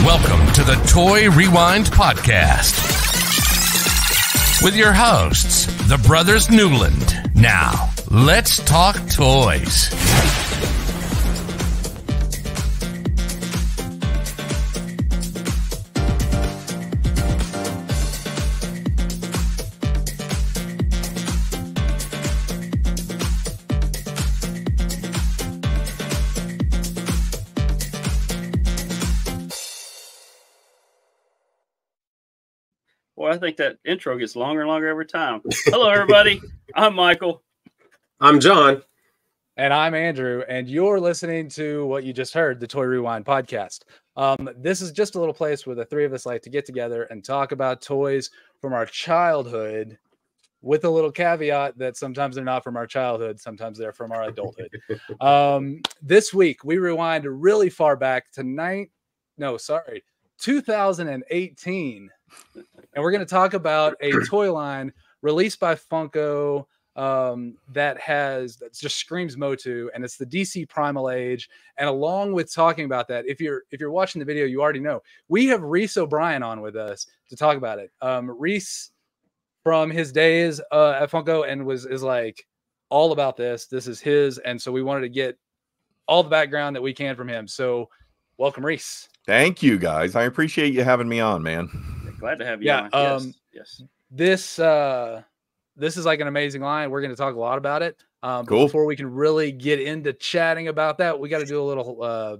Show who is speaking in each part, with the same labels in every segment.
Speaker 1: Welcome to the Toy Rewind Podcast with your hosts, the Brothers Newland. Now, let's talk toys.
Speaker 2: Boy, I think that intro gets longer and longer every time. Hello, everybody. I'm Michael.
Speaker 3: I'm John.
Speaker 4: And I'm Andrew. And you're listening to what you just heard, the Toy Rewind Podcast. This is just a little place where the three of us like to get together and talk about toys from our childhood, with a little caveat that sometimes they're not from our childhood. Sometimes they're from our adulthood. This week, we rewind really far back to 2018. And we're going to talk about a toy line released by Funko that just screams motu, and it's the DC Primal Age. And along with talking about that, if you're watching the video, you already know we have Reis O'Brien on with us to talk about it. Reis, from his days at Funko, and is like all about this. This is his, and so we wanted to get all the background that we can from him. So, welcome, Reis.
Speaker 5: Thank you, guys. I appreciate you having me on, man.
Speaker 2: Glad to have you on. Yes.
Speaker 4: This is like an amazing line. We're going to talk a lot about it.
Speaker 5: Cool.
Speaker 4: But before we can really get into chatting about that, we got to do a little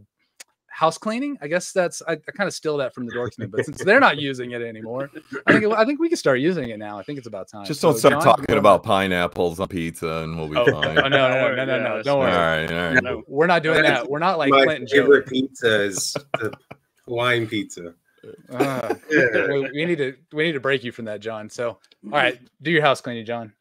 Speaker 4: house cleaning. I guess I kind of steal that from the Dorksman, but since they're not using it anymore, I think we can start using it now. I think it's about time.
Speaker 5: Just don't start talking about pineapples on pizza, and we'll be fine.
Speaker 4: Oh, no. Don't worry.
Speaker 5: All right.
Speaker 4: No, we're not doing that. We're not like
Speaker 3: my
Speaker 4: Clint and
Speaker 3: favorite pizza is the Hawaiian pizza.
Speaker 4: We need to break you from that, John. So, all right, do your house cleaning, John.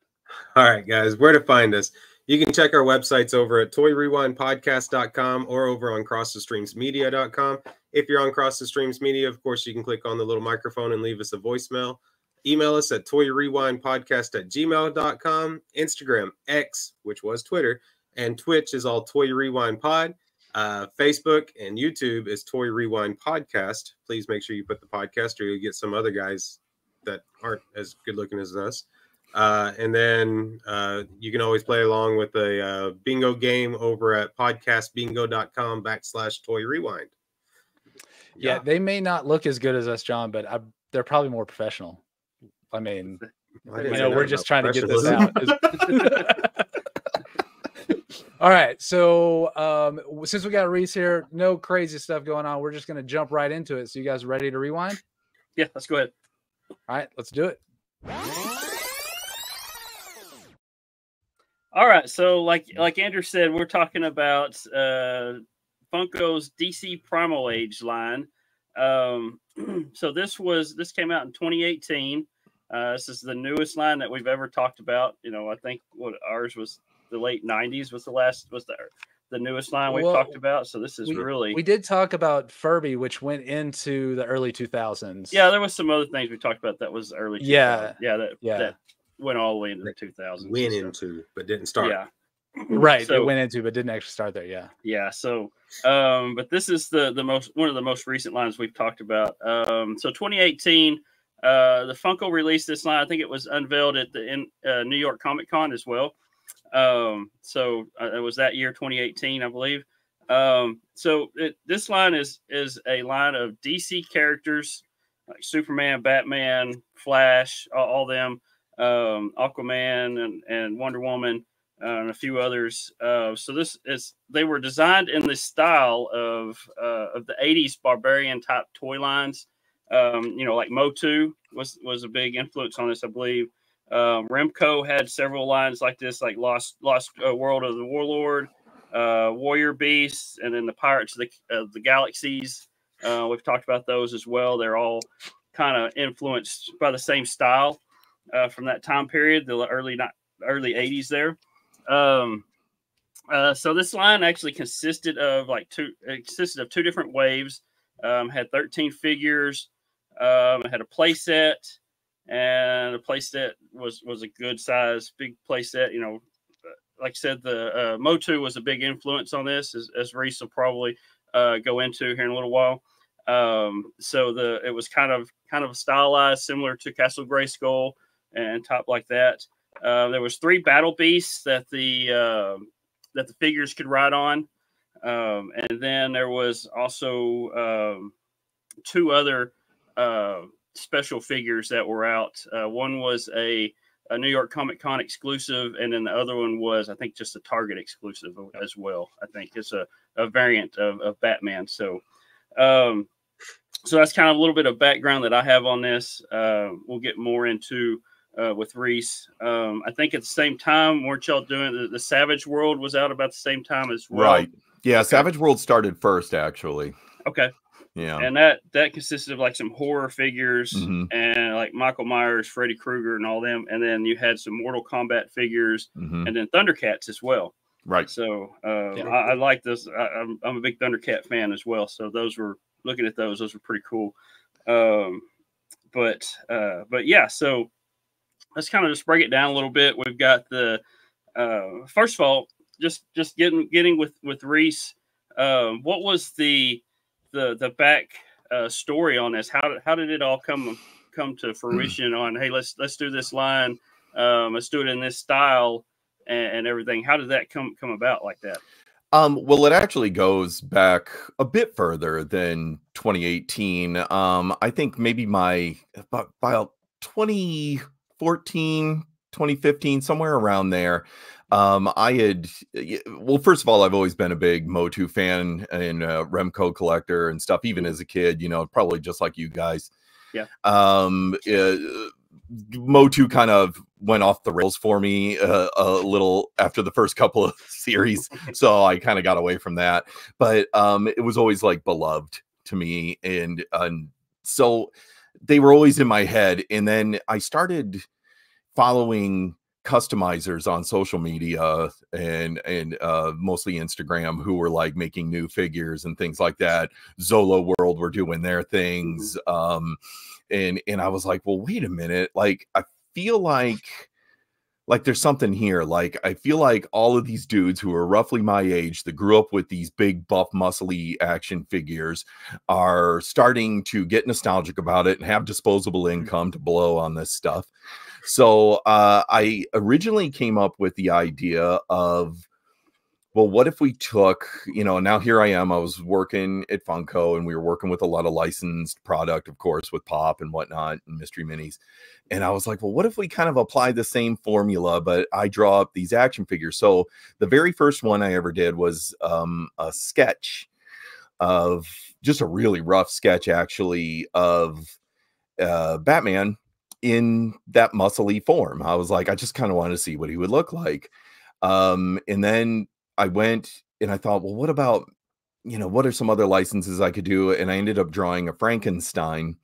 Speaker 3: All right, guys, where to find us? You can check our websites over at toyrewindpodcast.com or over on crossthestreamsmedia.com. If you're on Cross the Streams Media, of course, you can click on the little microphone and leave us a voicemail. Email us at toyrewindpodcast@gmail.com. Instagram, X, which was Twitter, and Twitch is all Toy Rewind Pod. Facebook and YouTube is Toy Rewind Podcast. Please make sure you put the podcast, or you'll get some other guys that aren't as good looking as us. And then you can always play along with a bingo game over at podcastbingo.com/Toy Rewind.
Speaker 4: Yeah, they may not look as good as us, John, but they're probably more professional. I mean, we're just trying to get this out. All right, so since we got Reis here, no crazy stuff going on. We're just going to jump right into it. So you guys ready to rewind?
Speaker 2: Yeah, let's go ahead.
Speaker 4: All right, let's do it.
Speaker 2: All right, so like Andrew said, we're talking about Funko's DC Primal Age line. So this came out in 2018. This is the newest line that we've ever talked about. I think what ours was the late 90s was the newest line we've talked about. So this is we
Speaker 4: did talk about Furby, which went into the early 2000s.
Speaker 2: Yeah, there was some other things we talked about that was early 2000s. That went all the way into the 2000s.
Speaker 3: Went into, but didn't start.
Speaker 2: Yeah.
Speaker 4: Right. So, it went into, but didn't actually start there. Yeah.
Speaker 2: Yeah. So, but this is one of the most recent lines we've talked about. So 2018, the Funko released this line. I think it was unveiled at the New York Comic Con as well. So it was that year, 2018, I believe. This line is a line of DC characters like Superman, Batman, Flash, all them, Aquaman and Wonder Woman, and a few others. So they were designed in the style of the 80s barbarian type toy lines. Like Motu was a big influence on this, I believe. Remco had several lines like this, like Lost World of the Warlord, Warrior Beasts, and then the Pirates of the Galaxies. We've talked about those as well. They're all kind of influenced by the same style from that time period, the early 80s there. So this line actually consisted of two different waves. Had 13 figures. It had a play set. And the playset was a good size, big playset. Like I said, the Motu was a big influence on this, as Reis will probably go into here in a little while. So it was kind of stylized, similar to Castle Grayskull and top like that. There was 3 battle beasts that the figures could ride on, and then there was also 2 other special figures that were out. One was a New York Comic Con exclusive, and then the other one was, I think, just a Target exclusive as well. I think it's a variant of Batman. So that's kind of a little bit of background that I have on this. We'll get more into with Reis. I think at the same time, weren't y'all doing the Savage World was out about the same time as well?
Speaker 5: Right. Yeah, okay. Savage World started first, actually.
Speaker 2: Okay.
Speaker 5: Yeah.
Speaker 2: And that consisted of like some horror figures and like Michael Myers, Freddy Krueger, and all them. And then you had some Mortal Kombat figures and then Thundercats as well.
Speaker 5: Right.
Speaker 2: So I like this. I'm a big Thundercat fan as well. So looking at those were pretty cool. But yeah, so let's kind of just break it down a little bit. We've got the first of all, just getting with Reis. What was the back story on this? How did it all come to fruition on, hey, let's do this line, let's do it in this style and everything? How did that come about like that?
Speaker 5: Well, it actually goes back a bit further than 2018. I think maybe about 2014, 2015, somewhere around there. First of all, I've always been a big Motu fan and Remco collector and stuff, even as a kid, probably just like you guys.
Speaker 2: Yeah.
Speaker 5: Motu kind of went off the rails for me a little after the first couple of series. So I kind of got away from that, but it was always like beloved to me. And so they were always in my head. And then I started following customizers on social media and mostly Instagram who were like making new figures and things like that. Zola World were doing their things. And I was like, well, wait a minute. Like, I feel like there's something here. Like, I feel like all of these dudes who are roughly my age that grew up with these big buff muscly action figures are starting to get nostalgic about it and have disposable income to blow on this stuff. So I originally came up with the idea of, well, what if we took, now here I am, I was working at Funko and we were working with a lot of licensed product, of course, with Pop and whatnot and Mystery Minis. And I was like, well, what if we kind of apply the same formula, but I draw up these action figures? So the very first one I ever did was a sketch of, just a really rough sketch actually, of Batman in that muscly form. I was like, I just kind of wanted to see what he would look like. And then I went and I thought, well, what about, what are some other licenses I could do? And I ended up drawing a Frankenstein,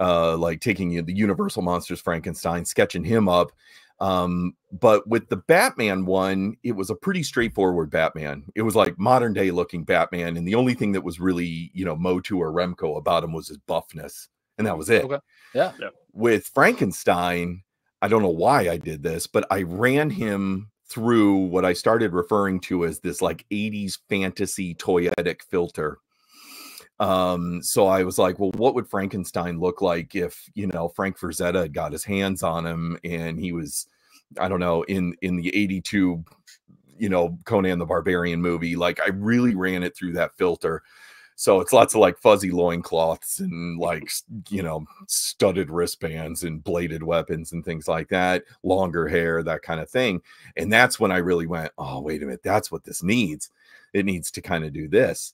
Speaker 5: like taking the Universal Monsters Frankenstein, sketching him up. But with the Batman one, it was a pretty straightforward Batman. It was like modern day looking Batman. And the only thing that was really, Motu or Remco about him was his buffness. And that was it.
Speaker 4: Okay. Yeah.
Speaker 5: With Frankenstein, I don't know why I did this, but I ran him through what I started referring to as this like 80s fantasy toyetic filter. So I was like, well, what would Frankenstein look like if, Frank Frazetta had got his hands on him and he was, I don't know, in the 82, Conan the Barbarian movie. Like, I really ran it through that filter. So it's lots of like fuzzy loincloths and like, studded wristbands and bladed weapons and things like that, longer hair, that kind of thing. And that's when I really went, oh, wait a minute, that's what this needs. It needs to kind of do this.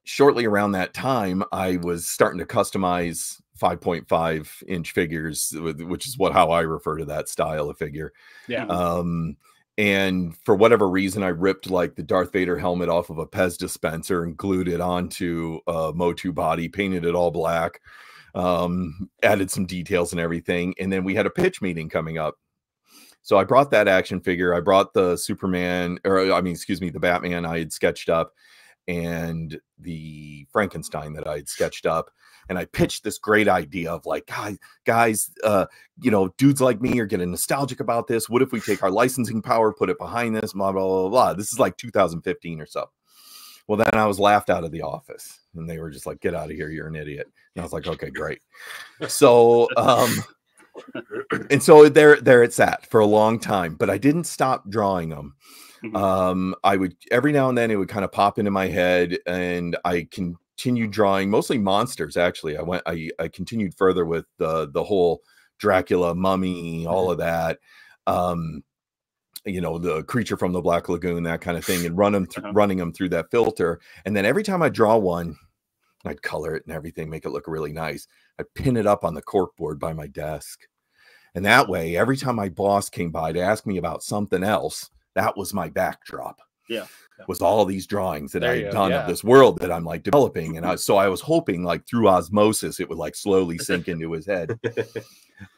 Speaker 5: Shortly around that time, I was starting to customize 5.5-inch figures, which is how I refer to that style of figure.
Speaker 4: Yeah.
Speaker 5: And for whatever reason, I ripped like the Darth Vader helmet off of a Pez dispenser and glued it onto a Motu body, painted it all black, added some details and everything. And then we had a pitch meeting coming up. So I brought that action figure. I brought the the Batman I had sketched up and the Frankenstein that I had sketched up. And I pitched this great idea of like, guys, dudes like me are getting nostalgic about this. What if we take our licensing power, put it behind this, blah, blah, blah, blah. This is like 2015 or so. Well, then I was laughed out of the office, and they were just like, "Get out of here! You're an idiot." And I was like, "Okay, great." So, and so there it sat for a long time, but I didn't stop drawing them. I would every now and then it would kind of pop into my head, and I continued drawing mostly monsters. Actually, I continued further with the whole Dracula, Mummy, all of that. You know, the Creature from the Black Lagoon, that kind of thing, and running them through that filter. And then every time I draw one, I'd color it and everything, make it look really nice. I'd pin it up on the corkboard by my desk. And that way, every time my boss came by to ask me about something else, that was my backdrop.
Speaker 2: Yeah.
Speaker 5: Was all these drawings that I had done
Speaker 4: Yeah.
Speaker 5: of this world that I'm like developing. And so I was hoping like through osmosis, it would like slowly sink into his head.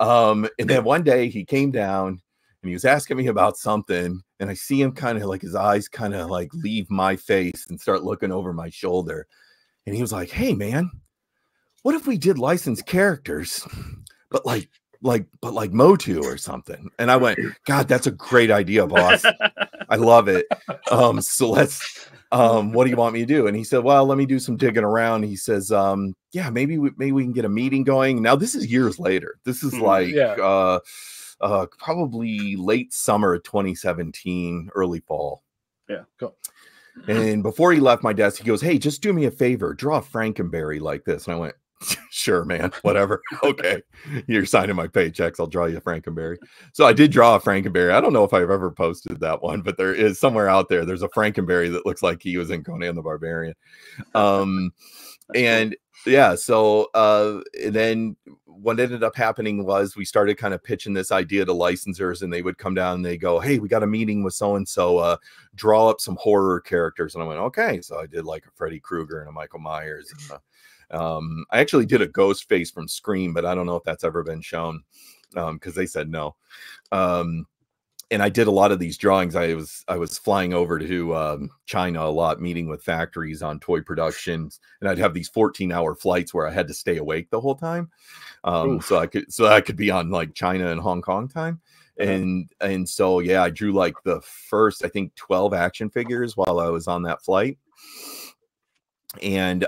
Speaker 5: And then one day he came down and he was asking me about something, and I see him kind of like his eyes kind of like leave my face and start looking over my shoulder. And he was like, "Hey man, what if we did licensed characters, but like motu or something?" And I went, "God, that's a great idea, boss. I love it. So let's what do you want me to do?" And he said, "Well, let me do some digging around." He says, "Yeah, maybe we can get a meeting going." Now this is years later. This is like probably late summer of 2017, early fall.
Speaker 2: Yeah, cool.
Speaker 5: And before he left my desk, he goes, "Hey, just do me a favor, draw a Frankenberry like this." And I went, "Sure, man, whatever. Okay, you're signing my paychecks. I'll draw you a Frankenberry." So I did draw a Frankenberry. I don't know if I've ever posted that one, but there is somewhere out there. There's a Frankenberry that looks like he was in Conan the Barbarian. And yeah, so then what ended up happening was we started kind of pitching this idea to licensors, and they would come down and they go, "Hey, we got a meeting with so-and-so, draw up some horror characters." And I went, "Okay." So I did like a Freddy Krueger and a Michael Myers. And, I actually did a ghost face from Scream, but I don't know if that's ever been shown because they said no. And I did a lot of these drawings. I was flying over to China a lot, meeting with factories on toy productions, and I'd have these 14-hour flights where I had to stay awake the whole time, so I could be on like China and Hong Kong time. And so yeah, I drew like the first, I think, 12 action figures while I was on that flight. And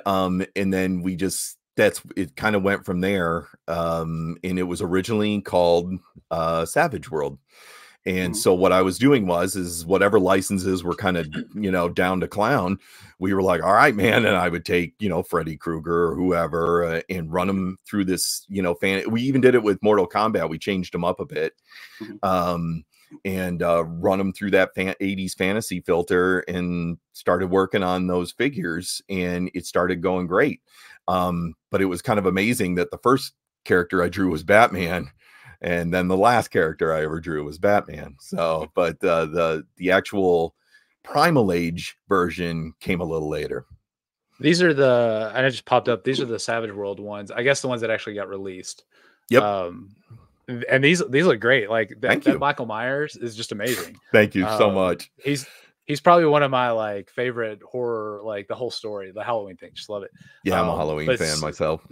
Speaker 5: then we just it kind of went from there. And it was originally called Savage World. And so what I was doing is whatever licenses were kind of, you know, down to clown, we were like, "All right, man." And I would take, you know, Freddy Krueger or whoever and run them through this, you know, we even did it with Mortal Kombat. We changed them up a bit. And run them through that 80s fantasy filter and started working on those figures, and it started going great. But it was kind of amazing that the first character I drew was Batman, and then the last character I ever drew was Batman. So, but the actual Primal Age version came a little later.
Speaker 4: These are I just popped up. These are the Savage World ones. I guess the ones that actually got released.
Speaker 5: Yep.
Speaker 4: And these look great. Like that Michael Myers is just amazing.
Speaker 5: Thank you so much.
Speaker 4: He's probably one of my like favorite horror, like the whole story, the Halloween thing. Just love it.
Speaker 5: Yeah, I'm a Halloween fan myself.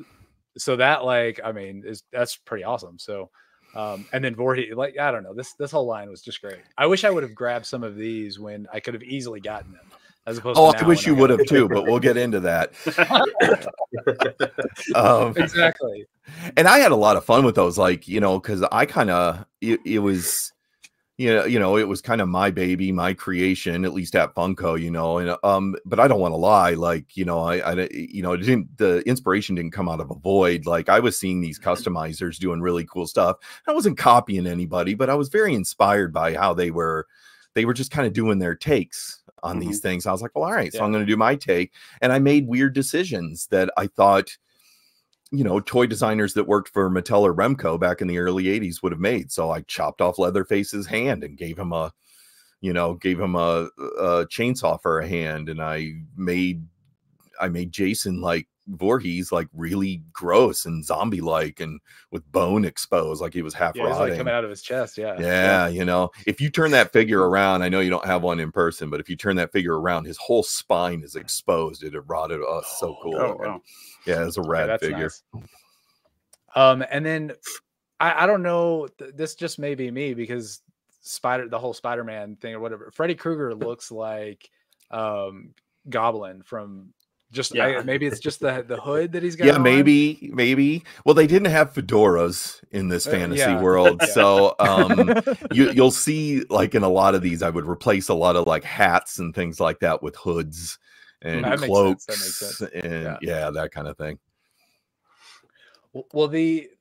Speaker 4: So that, like, I mean, that's pretty awesome. So and then Voorhees, like, I don't know, this whole line was just great. I wish I would have grabbed some of these when I could have easily gotten them. As opposed to
Speaker 5: I wish you would have too, but we'll get into that.
Speaker 4: Exactly.
Speaker 5: And I had a lot of fun with those, like, you know, because I kind of it was, you know, it was kind of my baby, my creation, at least at Funko, you know. And but I don't want to lie, like, you know, I you know, the inspiration didn't come out of a void. Like, I was seeing these customizers doing really cool stuff. I wasn't copying anybody, but I was very inspired by how they were just kind of doing their takes on these things. I was like, well, all right, so I'm going to do my take. And I made weird decisions that I thought, you know, toy designers that worked for Mattel or Remco back in the early 80s would have made. So I chopped off Leatherface's hand and gave him a chainsaw for a hand. And I made Jason like Voorhees, like really gross and zombie like, and with bone exposed, like he was half rotting,
Speaker 4: like coming out of his chest.
Speaker 5: Yeah, you know, if you turn that figure around, I know you don't have one in person, but if you turn that figure around, his whole spine is exposed. It had rotted. Oh, so cool.
Speaker 2: Wow.
Speaker 5: Yeah, it's a rad figure.
Speaker 4: Nice. And then I don't know, this just may be me, because the whole Spider-Man thing or whatever, Freddy Krueger looks like goblin from just
Speaker 2: Yeah.
Speaker 4: maybe it's just the hood that he's got.
Speaker 5: Yeah,
Speaker 4: on.
Speaker 5: maybe. Well, they didn't have fedoras in this fantasy
Speaker 4: yeah.
Speaker 5: world,
Speaker 4: Yeah.
Speaker 5: so you'll see like in a lot of these, I would replace a lot of like hats and things like that with hoods and
Speaker 4: That makes
Speaker 5: cloaks,
Speaker 4: sense. That makes sense.
Speaker 5: and yeah, that kind of thing.
Speaker 4: Well,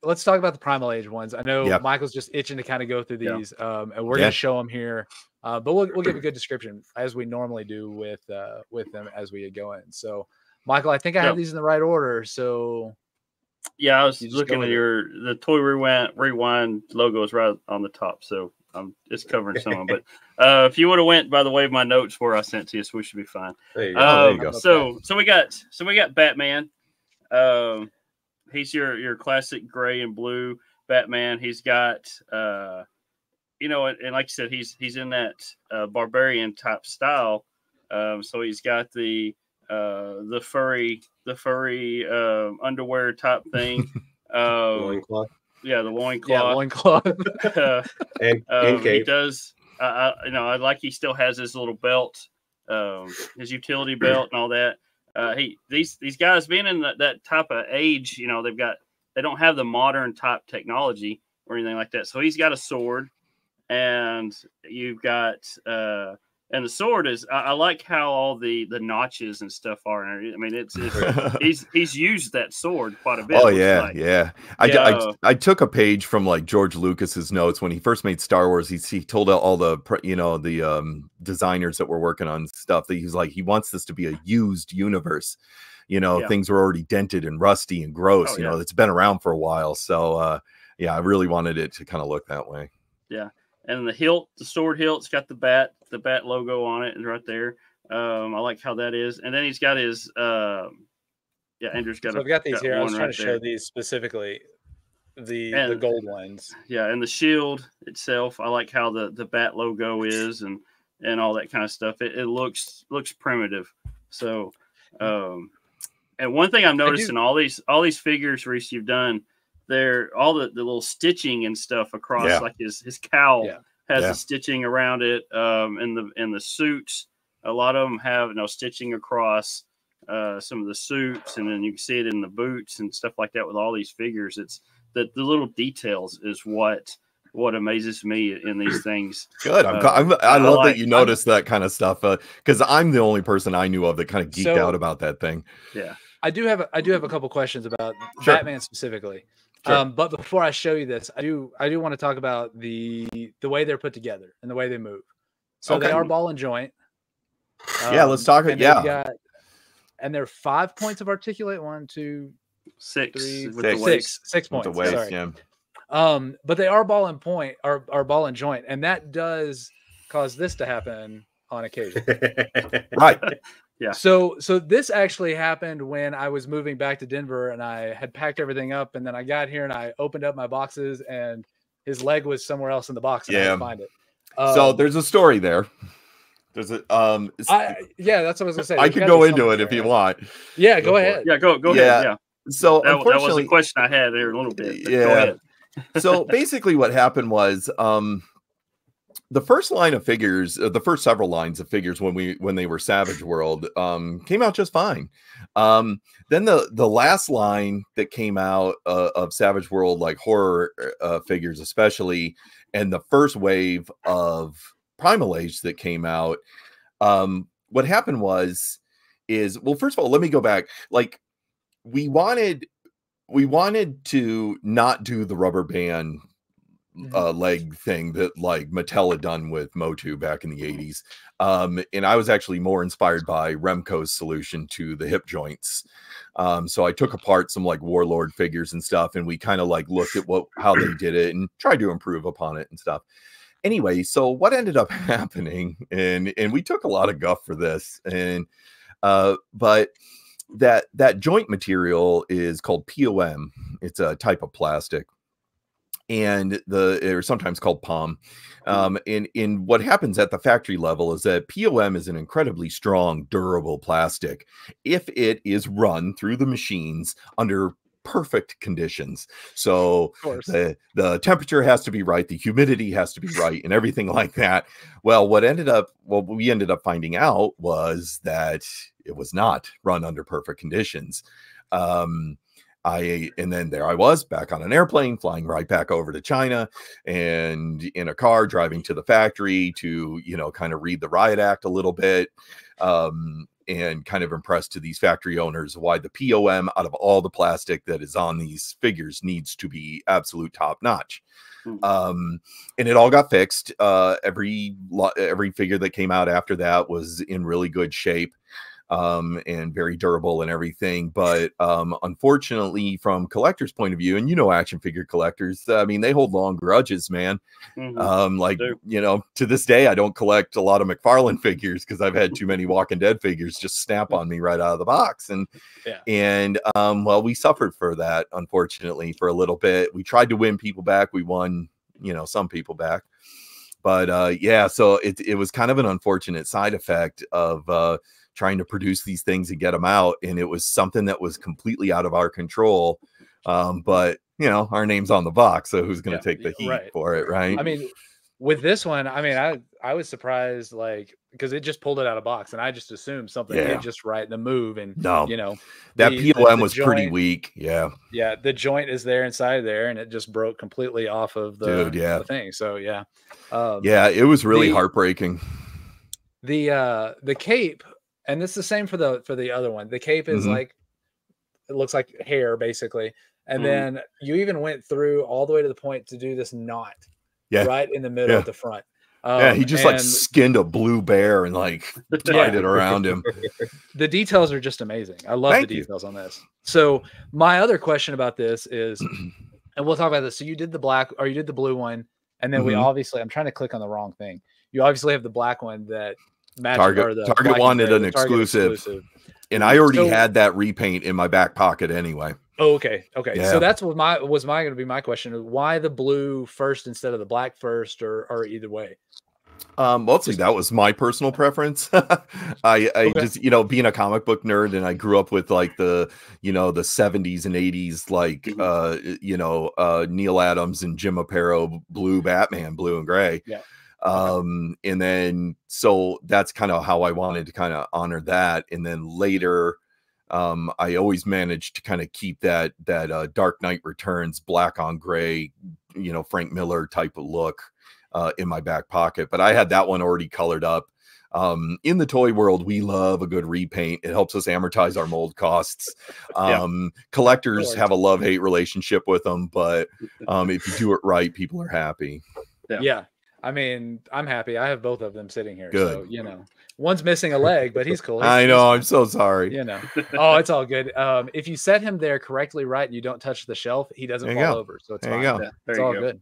Speaker 4: let's talk about the Primal Age ones. I know
Speaker 5: Yep.
Speaker 4: Michael's just itching to kind of go through
Speaker 2: Yeah.
Speaker 4: these, and we're
Speaker 5: Yeah.
Speaker 4: going to show them here. But we'll give a good description as we normally do with them as we get going. So, Michael, I think I have these in the right order. So,
Speaker 2: Yeah, I was
Speaker 4: You just
Speaker 2: looking
Speaker 4: go
Speaker 2: at
Speaker 4: with
Speaker 2: the Toy Rewind logo is right on the top, so it's covering some of them. But if you would have went by the way of my notes where I sent to you, so we should be fine.
Speaker 3: There you go.
Speaker 5: there you go.
Speaker 2: So we got Batman. He's your classic gray and blue Batman. He's got and like you said, he's in that barbarian type style. So he's got the furry underwear type thing.
Speaker 3: Loincloth.
Speaker 2: Yeah, the loincloth.
Speaker 4: yeah, loincloth.
Speaker 3: And
Speaker 2: He
Speaker 3: cape.
Speaker 2: does. I like he still has his little belt, his utility belt and all that. These guys being in that type of age, they don't have the modern type technology or anything like that. So he's got a sword, and you've got and the sword is. I like how all the notches and stuff are. I mean, it's he's used that sword quite a bit.
Speaker 5: Oh
Speaker 2: it looks
Speaker 5: yeah,
Speaker 2: like.
Speaker 5: yeah.
Speaker 2: Yeah.
Speaker 5: I took a page from like George Lucas's notes when he first made Star Wars. He told all the designers that were working on stuff that he's like he wants this to be a used universe. Things were already dented and rusty and gross. It's been around for a while. So I really wanted it to kind of look that way.
Speaker 2: Yeah, and the sword hilt's got the bat logo on it, and right there. I like how that is, and then he's got his. Andrew's got.
Speaker 4: So I've got these here. I was
Speaker 2: one
Speaker 4: trying
Speaker 2: right
Speaker 4: to
Speaker 2: there.
Speaker 4: show these specifically, the gold ones.
Speaker 2: Yeah, and the shield itself, I like how the bat logo is, and all that kind of stuff. It looks primitive. So, and one thing I've noticed in all these figures, Reis, you've done. They're all the little stitching and stuff across, like his cowl has the stitching around it. In the suits, a lot of them have stitching across some of the suits, and then you can see it in the boots and stuff like that with all these figures. It's the little details is what amazes me in these things.
Speaker 5: Good. I love that you noticed that kind of stuff because I'm the only person I knew of that kind of geeked out about that thing.
Speaker 2: Yeah,
Speaker 4: I do have a couple questions about
Speaker 5: Sure.
Speaker 4: Batman specifically.
Speaker 5: Sure.
Speaker 4: But before I show you this, I do want to talk about the way they're put together and the way they move. So they are ball and joint.
Speaker 5: Yeah, let's talk.
Speaker 4: And they're 5 points of articulate. 1, 2,
Speaker 2: 6
Speaker 4: 3,
Speaker 2: with the waist.
Speaker 4: 6 points.
Speaker 5: With the waist,
Speaker 4: Sorry.
Speaker 5: yeah.
Speaker 4: But they are ball and point, are ball and joint, and that does cause this to happen on occasion.
Speaker 5: Right.
Speaker 2: Yeah.
Speaker 4: So this actually happened when I was moving back to Denver, and I had packed everything up, and then I got here and I opened up my boxes, and his leg was somewhere else in the box. And I had to find it.
Speaker 5: So there's a story there. There's a
Speaker 4: yeah, that's what I was gonna say.
Speaker 5: I could go into it if you want.
Speaker 4: Yeah, go ahead.
Speaker 2: Yeah, go ahead. Yeah.
Speaker 5: So
Speaker 2: that was
Speaker 5: unfortunately,
Speaker 2: a question I had there a little bit. Go
Speaker 5: yeah.
Speaker 2: ahead.
Speaker 5: So basically, what happened was the first line of figures, the first several lines of figures when they were Savage World came out just fine. Then the last line that came out of Savage World, like horror figures especially, and the first wave of Primal Age that came out, what happened is first of all, let me go back. Like we wanted to not do the rubber band leg thing that like Mattel had done with Motu back in the 80s. And I was actually more inspired by Remco's solution to the hip joints. So I took apart some like Warlord figures and stuff, and we kind of like looked at how they did it and tried to improve upon it and stuff. Anyway, so what ended up happening, and we took a lot of guff for this, and but that joint material is called POM. It's a type of plastic, and they're sometimes called POM. In what happens at the factory level is that POM is an incredibly strong, durable plastic if it is run through the machines under perfect conditions. So the temperature has to be right, the humidity has to be right, and everything like that. Well, what we ended up finding out was that it was not run under perfect conditions. And then there I was back on an airplane flying right back over to China, and in a car driving to the factory to, kind of read the riot act a little bit, and kind of impressed to these factory owners why the POM out of all the plastic that is on these figures needs to be absolute top notch. And it all got fixed. Every figure that came out after that was in really good shape, and very durable and everything. But unfortunately, from collectors' point of view, and action figure collectors, they hold long grudges, man. To this day, I don't collect a lot of McFarlane figures because I've had too many Walking Dead figures just snap on me right out of the box. Well, we suffered for that, unfortunately, for a little bit. We tried to win people back. We won, some people back. But so it was kind of an unfortunate side effect of trying to produce these things and get them out, and it was something that was completely out of our control. But our name's on the box, so who's going to take the heat for it, right?
Speaker 4: With this one, I was surprised, because it just pulled it out of box, and I just assumed something did just right in the move, and
Speaker 5: that POM was joint, pretty weak.
Speaker 4: The joint is there inside there, and it just broke completely off of the thing. So it was really heartbreaking. The cape. And it's the same for the other one. The cape is it looks like hair basically. And then you even went through all the way to the point to do this knot right in the middle at the front.
Speaker 5: He just skinned a blue bear and tied it around him.
Speaker 4: The details are just amazing. I love the details on this. So my other question about this is, and we'll talk about this. So you did the black, or you did the blue one. And then we obviously, I'm trying to click on the wrong thing. You obviously have the black one that Target
Speaker 5: wanted an exclusive, and I already had that repaint in my back pocket anyway.
Speaker 4: Oh, okay. Yeah. So that's what going to be my question: why the blue first instead of the black first, or either way?
Speaker 5: Mostly that was my personal preference. I just being a comic book nerd, and I grew up with the 70s and 80s Neil Adams and Jim Aparo blue Batman, blue and gray. And then so that's kind of how I wanted to kind of honor that. And then later I always managed to kind of keep that Dark Knight Returns black on gray, Frank Miller type of look in my back pocket. But I had that one already colored up. In the toy world, we love a good repaint. It helps us amortize our mold costs. Collectors have a love-hate relationship with them, but if you do it right, people are happy.
Speaker 4: I'm happy. I have both of them sitting here. Good. So, one's missing a leg, but he's cool.
Speaker 5: I know. I'm so sorry.
Speaker 4: Oh, it's all good. If you set him there correctly, right, and you don't touch the shelf, he doesn't fall over. So it's fine. It's all good.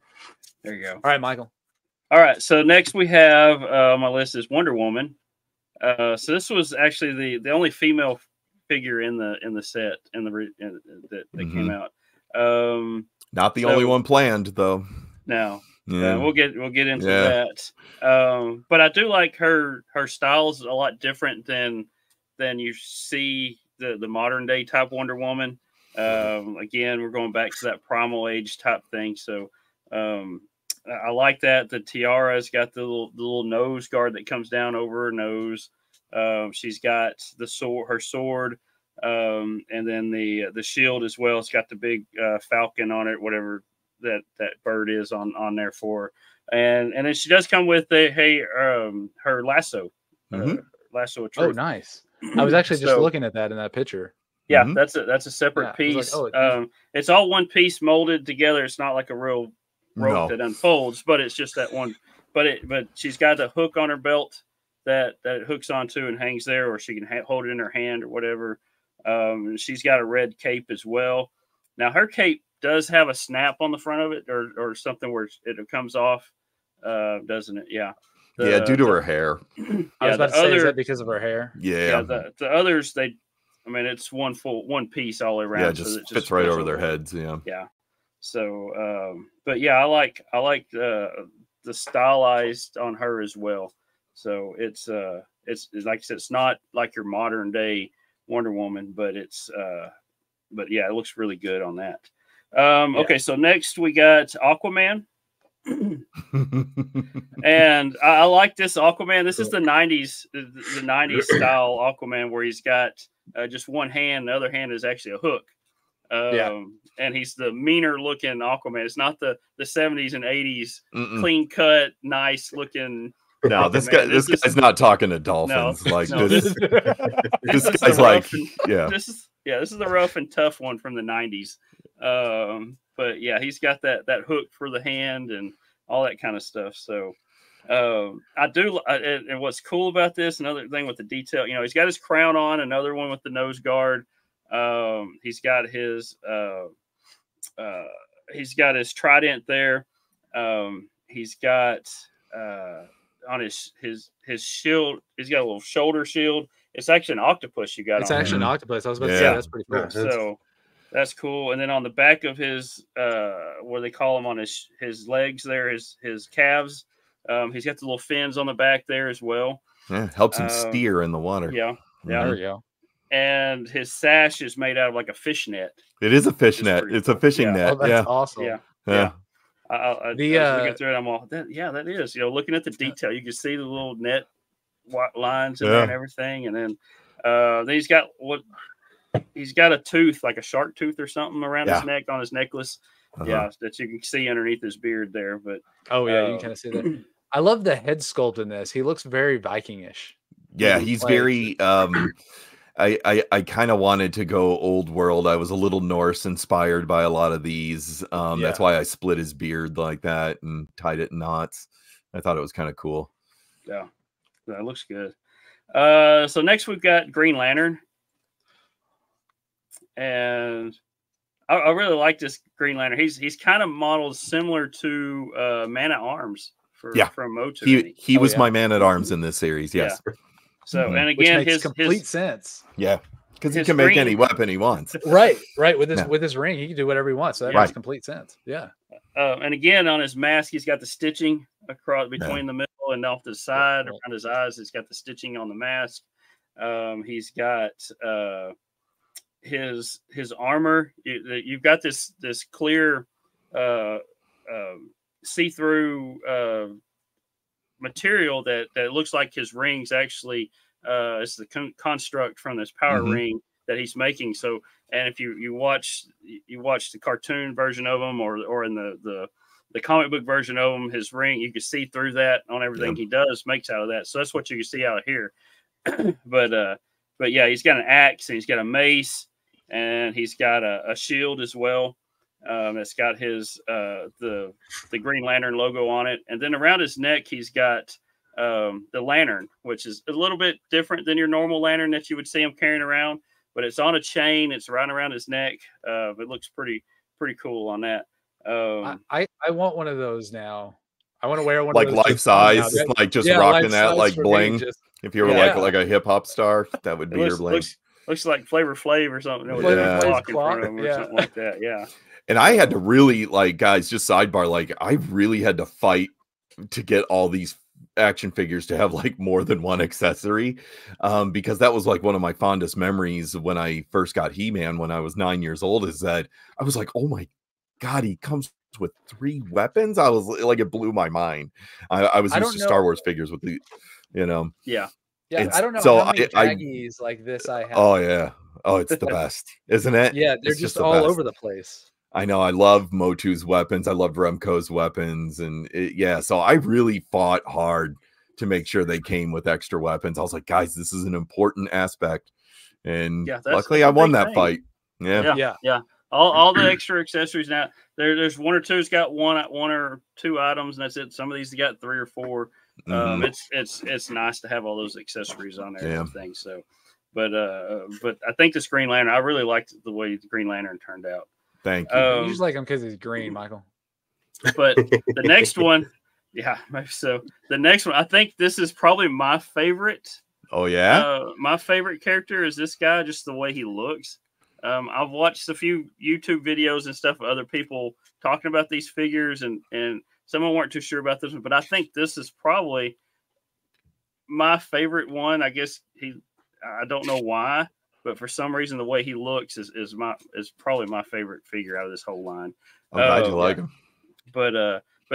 Speaker 2: There you go.
Speaker 4: All right, Michael.
Speaker 2: All right. So next we have on my list is Wonder Woman. So this was actually the only female figure in the set that came out.
Speaker 5: Not the only one planned though.
Speaker 2: No. We'll get into that. But I do like her style is a lot different than you see the modern day type Wonder Woman. Again, we're going back to that Primal Age type thing. So I like that. The tiara's got the little nose guard that comes down over her nose. She's got her sword, and then the shield as well. It's got the big falcon on it, whatever that bird is on there for her. And then she does come with her lasso, lasso of truth.
Speaker 4: Oh, nice. I was actually just looking at that in that picture.
Speaker 2: Yeah, that's a separate piece. It's all one piece molded together. It's not like a real rope that unfolds, but it's just that one. But she's got a hook on her belt that it hooks onto and hangs there, or she can hold it in her hand or whatever. She's got a red cape as well. Now her cape does have a snap on the front of it, or something where it comes off, doesn't it? Yeah.
Speaker 5: Due to her hair.
Speaker 4: I was about to say, is that because of her hair?
Speaker 2: Yeah. The others, it's one piece all around.
Speaker 5: Yeah, it just fits right over their heads. Yeah.
Speaker 2: Yeah. So, but yeah, I like the stylized on her as well. So it's like I said, it's not like your modern day Wonder Woman, but it's but yeah, it looks really good on that. Okay, so next we got Aquaman. And I like this Aquaman. This is the 90s, the 90s style Aquaman, where he's got just one hand. The other hand is actually a hook. And he's the meaner looking Aquaman. It's not the 70s and 80s clean cut, nice looking.
Speaker 5: No, this guy's not talking to dolphins. This guy's like,
Speaker 2: this is the rough and tough one from the 90s. But yeah, he's got that hook for the hand and all that kind of stuff. So I do, and what's cool about this, another thing with the detail, he's got his crown on, another one with the nose guard. He's got his trident there. He's got on his shield, he's got a little shoulder shield. It's actually an octopus you got. It's
Speaker 4: actually an octopus. I was about to say that's pretty cool.
Speaker 2: So that's cool. And then on the back of his what they call him on his legs there, his calves, he's got the little fins on the back there as well.
Speaker 5: Yeah, helps him steer in the water.
Speaker 2: Yeah.
Speaker 4: There we go.
Speaker 2: And his sash is made out of like a fish net.
Speaker 5: It is a fish net. It's a fishing net.
Speaker 4: Oh, that's awesome.
Speaker 2: Yeah. I was looking through it. I'm all, that is. Looking at the detail, you can see the little net lines in there and everything. And then he's got a tooth, like a shark tooth or something around his neck on his necklace. That you can see underneath his beard there. But
Speaker 4: you can kind of see that. I love the head sculpt in this. He looks very Vikingish.
Speaker 5: Yeah, he's very. I kind of wanted to go old world. I was a little Norse inspired by a lot of these. That's why I split his beard like that and tied it in knots. I thought it was kind of cool.
Speaker 2: Yeah, that looks good. So next we've got Green Lantern. And I really like this Green Lantern. He's kind of modeled similar to Man at Arms from Motu.
Speaker 5: He was my Man at Arms in this series. Yes.
Speaker 2: Yeah. So and again,
Speaker 4: which makes complete sense.
Speaker 5: Yeah, because he can make any weapon he wants.
Speaker 4: Right. With his ring, he can do whatever he wants. So that makes complete sense. Yeah.
Speaker 2: And again, on his mask, he's got the stitching across between the middle and off the side around his eyes. He's got the stitching on the mask. He's got his armor. You've got this clear see-through material that looks like his rings actually is the construct from this power ring that he's making. So, and if you watch the cartoon version of him or in the comic book version of him, his ring, you can see through that on everything he does, makes out of that. So that's what you can see out of here. But yeah, he's got an axe and he's got a mace and he's got a shield as well. It's got his the Green Lantern logo on it, and then around his neck he's got the lantern, which is a little bit different than your normal lantern that you would see him carrying around. But it's on a chain. It's right around his neck. It looks pretty cool on that.
Speaker 4: I want one of those now. I want to wear one
Speaker 5: like
Speaker 4: of those
Speaker 5: life size, like just rocking that like bling. If you were like a hip hop star, that would be your bling.
Speaker 2: Looks like Flavor Flav or something.
Speaker 4: Flavor Flav's
Speaker 2: clock or something like that. Yeah.
Speaker 5: And I had to really guys, just sidebar, I really had to fight to get all these action figures to have more than one accessory, because that was one of my fondest memories when I first got He-Man when I was 9 years old, is that I was like, oh my God, he comes with 3 weapons. I was it blew my mind. I was used to Star Wars figures with the,
Speaker 2: Yeah.
Speaker 4: Yeah, I don't know how many Jaggies like this I have.
Speaker 5: Oh, yeah. Oh, it's the best, isn't it?
Speaker 4: Yeah, they're just all over the place.
Speaker 5: I know. I love Motu's weapons. I love Remco's weapons. And so I really fought hard to make sure they came with extra weapons. I was like, guys, this is an important aspect. And luckily I won that fight.
Speaker 2: Yeah. All the extra accessories now. There's one or two's got one or two items, and that's it. Some of these got 3 or 4. It's nice to have all those accessories on there and everything. So, but I think this Green Lantern, I really liked the way the Green Lantern turned out.
Speaker 5: Thank you.
Speaker 4: You just like him because he's green, Michael.
Speaker 2: But the next one, maybe so. The next one, I think this is probably my favorite.
Speaker 5: Oh yeah.
Speaker 2: My favorite character is this guy, just the way he looks. I've watched a few YouTube videos and stuff of other people talking about these figures, and some of them weren't too sure about this one, but I think this is probably my favorite one. I guess I don't know why. but for some reason the way he looks is probably my favorite figure out of this whole line.
Speaker 5: I'm glad you like him.
Speaker 2: But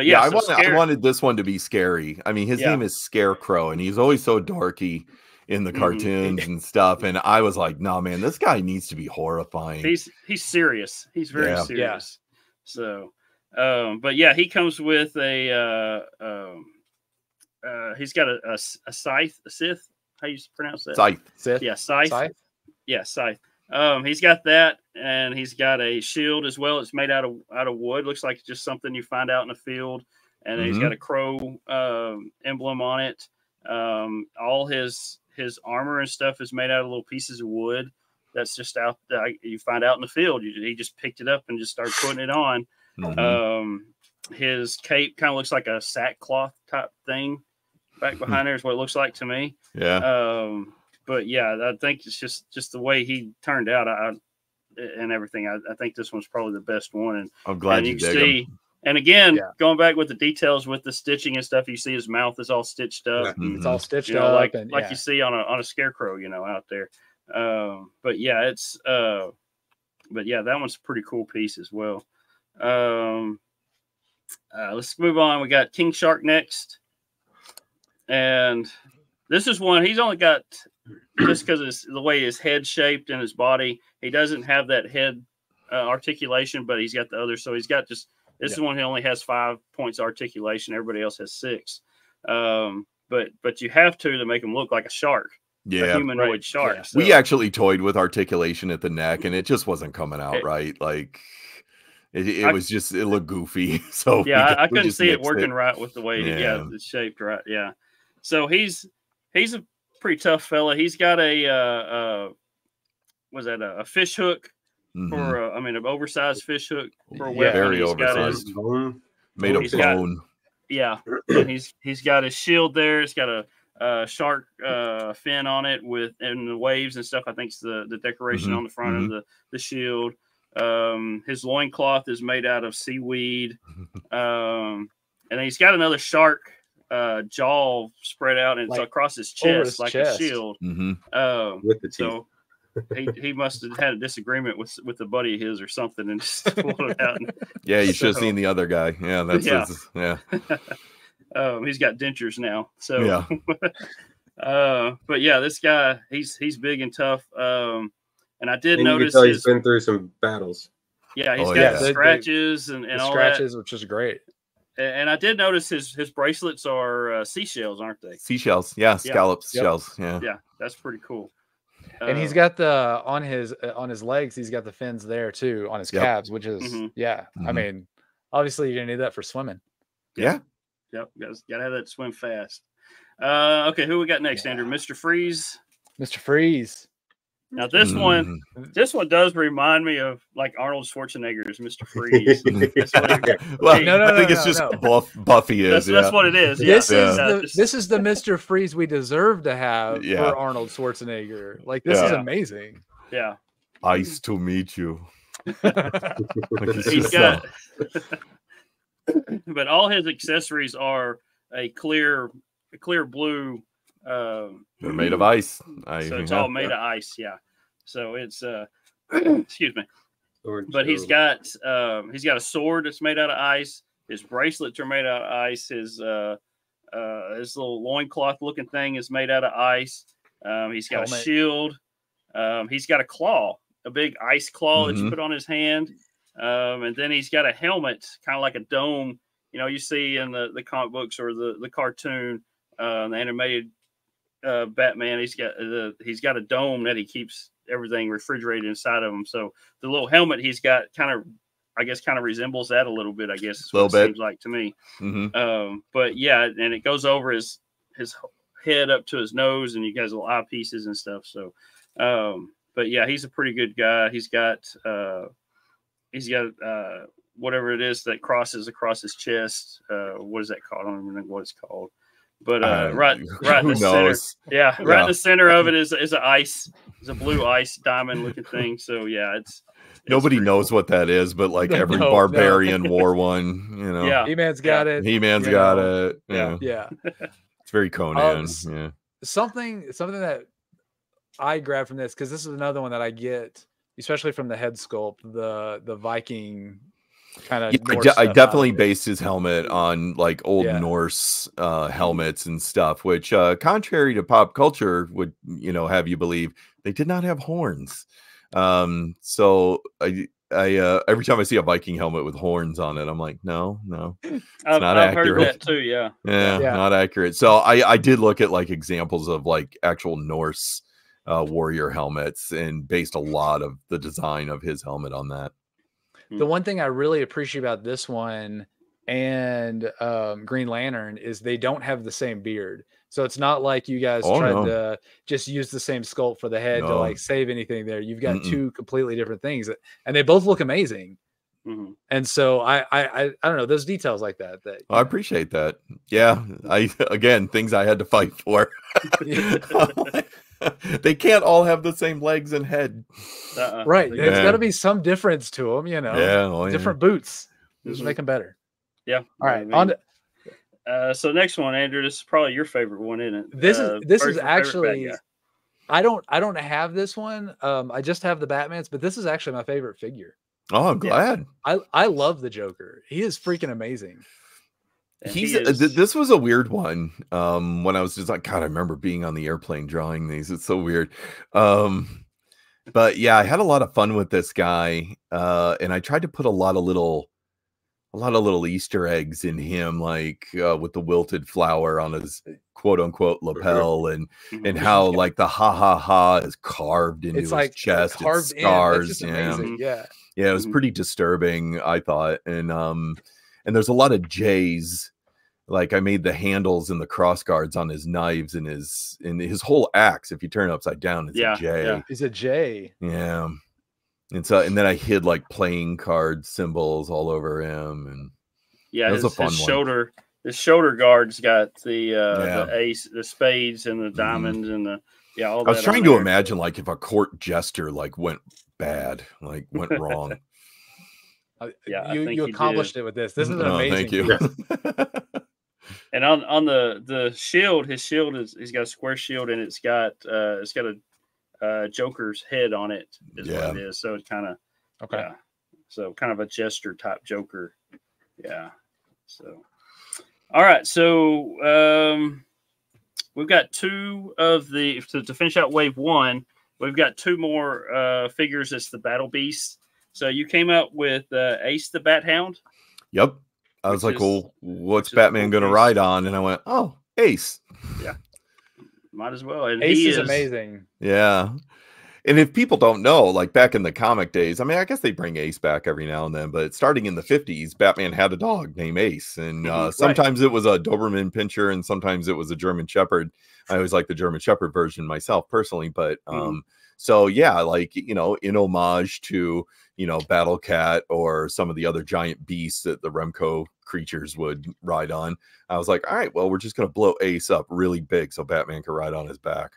Speaker 2: yeah,
Speaker 5: I wanted this one to be scary. I mean, his name is Scarecrow, and he's always so dorky in the cartoons and stuff. And I was like, no, man, this guy needs to be horrifying.
Speaker 2: He's serious. He's very serious. So, but yeah, he comes with a he's got a scythe, a scythe. How you pronounce that?
Speaker 5: Scythe.
Speaker 4: Sith?
Speaker 2: Yeah, scythe.
Speaker 4: Scythe?
Speaker 2: Yeah, scythe. He's got that, and he's got a shield as well. It's made out of wood. Looks like just something you find out in the field. And he's got a crow emblem on it. All his armor and stuff is made out of little pieces of wood. That's just out that you find out in the field. He just picked it up and just started putting it on. His cape kind of looks like a sackcloth type thing. Back behind there is what it looks like to me.
Speaker 5: Yeah.
Speaker 2: But yeah, I think it's just the way he turned out and everything. I think this one's probably the best one. And
Speaker 5: I'm glad you dig him.
Speaker 2: And again, going back with the details with the stitching and stuff, you see his mouth is all stitched up.
Speaker 4: It's all stitched up,
Speaker 2: like you see on a scarecrow, out there. But yeah, but yeah, that one's a pretty cool piece as well. Let's move on. We got King Shark next, and this is one he's only got just because it's the way his head's shaped and his body. He doesn't have that head articulation, but he's got the other. So he's got just. This is one he only has 5 points articulation. Everybody else has 6. But you have to make him look like a shark. A humanoid shark.
Speaker 5: Yeah. So. We actually toyed with articulation at the neck, and it just wasn't coming out right. Like it was just it looked goofy. So
Speaker 2: I couldn't see it working right with the way it's shaped right. Yeah. So he's a pretty tough fella. He's got a fish hook. For an oversized fish hook for a weapon.
Speaker 5: Very oversized. Made of bone.
Speaker 2: And he's got his shield there. It's got a shark fin on it and the waves and stuff. I think it's the decoration on the front of the shield. His loincloth is made out of seaweed. And then he's got another shark jaw spread out and it's across his chest a shield. With the teeth. He must have had a disagreement with a buddy of his or something and just pulled it out.
Speaker 5: You should have seen the other guy. Yeah, that's
Speaker 2: he's got dentures now. So but yeah, this guy he's big and tough. And I did notice
Speaker 3: he's been through some battles.
Speaker 2: Yeah, he's got scratches and all
Speaker 4: scratches,
Speaker 2: that.
Speaker 4: Which is great.
Speaker 2: And I did notice his bracelets are seashells, aren't they?
Speaker 5: Seashells, scallops, shells. Yeah,
Speaker 2: that's pretty cool.
Speaker 4: And he's got on his legs, he's got the fins there too on his calves, which is I mean, obviously you're gonna need that for swimming.
Speaker 2: Gotta have that swim fast. Okay, who we got next, Andrew? Mr. Freeze. Now this one does remind me of like Arnold Schwarzenegger's Mr. Freeze.
Speaker 5: I think it's just Buffy is.
Speaker 2: That's what it is.
Speaker 4: This is the Mr. Freeze we deserve to have for Arnold Schwarzenegger. Like this is amazing.
Speaker 2: Yeah.
Speaker 5: Nice to meet you.
Speaker 2: He's got, but all his accessories are a clear blue.
Speaker 5: They're made of ice.
Speaker 2: So it's all made of ice. Yeah. So it's excuse me. But he's got a sword that's made out of ice. His bracelets are made out of ice. His little loincloth looking thing is made out of ice. He's got a shield. He's got a claw, a big ice claw that you put on his hand. And then he's got a helmet, kind of like a dome. You see in the comic books or the cartoon, the animated Batman. He's got a dome that he keeps everything refrigerated inside of him. So the little helmet he's got kind of resembles that a little bit. I guess is what it seems like to me. But yeah, and it goes over his head up to his nose, and you guys little eyepieces and stuff. So, but yeah, he's a pretty good guy. He's got whatever it is that crosses across his chest. What is that called? I don't even know what it's called. But right in the center, in the center of it is a blue ice diamond looking thing. So yeah, it's
Speaker 5: nobody knows what that is, but like every barbarian wore one.
Speaker 4: He-Man's got it.
Speaker 5: He-Man's got it.
Speaker 4: Yeah.
Speaker 5: It's very Conan.
Speaker 4: Something that I grabbed from this, because this is another one that I get, especially from the head sculpt, the Viking kind of.
Speaker 5: Yeah, I definitely based his helmet on like old Norse helmets and stuff, which contrary to pop culture would, you know, have you believe they did not have horns. So I every time I see a Viking helmet with horns on it, I'm like, no, it's not
Speaker 2: I've
Speaker 5: accurate.
Speaker 2: heard that too. Yeah,
Speaker 5: not accurate. So I did look at like examples of like actual Norse warrior helmets and based a lot of the design of his helmet on that.
Speaker 4: The one thing I really appreciate about this one and Green Lantern is they don't have the same beard. So it's not like you guys tried to just use the same sculpt for the head to like save anything there. You've got two completely different things, and they both look amazing. And so I don't know, those details like that.
Speaker 5: I appreciate that. Yeah, again, things I had to fight for. They can't all have the same legs and head.
Speaker 4: Right. There's got to be some difference to them, you know.
Speaker 5: Yeah,
Speaker 4: different boots. Just make them better.
Speaker 2: Yeah.
Speaker 4: All right. On to,
Speaker 2: so next one, Andrew, this is probably your favorite one, isn't it?
Speaker 4: This is actually, I don't have this one. I just have the Batmans, but this is actually my favorite figure.
Speaker 5: Oh, I'm glad.
Speaker 4: I love the Joker. He is freaking amazing.
Speaker 5: This was a weird one. When I was just like, God, I remember being on the airplane drawing these. It's so weird. But yeah, I had a lot of fun with this guy. And I tried to put a lot of little Easter eggs in him, like with the wilted flower on his quote unquote lapel, and how like the ha ha ha is carved into his chest, it's scars.
Speaker 4: Yeah,
Speaker 5: it was pretty disturbing, I thought. And there's a lot of J's. Like I made the handles and the cross guards on his knives and his whole axe. If you turn it upside down, it's a J.
Speaker 4: Yeah. It's a J.
Speaker 5: Yeah. And so, and then I hid like playing card symbols all over him, and
Speaker 2: it was a fun one. His shoulder guard's got the ace, the spades, and the diamonds, and all that.
Speaker 5: I was trying to imagine like if a court jester like went bad, like went wrong.
Speaker 4: You accomplished it with this. This is an amazing.
Speaker 5: Thank you.
Speaker 2: And on the shield, his shield he's got a square shield, and it's got a Joker's head on it. Is what it is. So it's kind of so kind of a jester type Joker. Yeah. So all right. So we've got two of the to finish out wave one. We've got two more figures. It's the Battle Beast. So you came out with Ace the Bat Hound.
Speaker 5: Yep. I was like, well, what's Batman going to ride on? And I went, oh, Ace.
Speaker 2: Yeah. Might as well. And
Speaker 4: Ace is amazing.
Speaker 5: Yeah. And if people don't know, like back in the comic days, I mean, I guess they bring Ace back every now and then, but starting in the 50s, Batman had a dog named Ace. And sometimes it was a Doberman Pinscher and sometimes it was a German Shepherd. I always like the German Shepherd version myself personally, but so yeah, like, you know, in homage to, you know, Battle Cat or some of the other giant beasts that the Remco creatures would ride on, I was like, all right, well, we're just going to blow Ace up really big so Batman can ride on his back.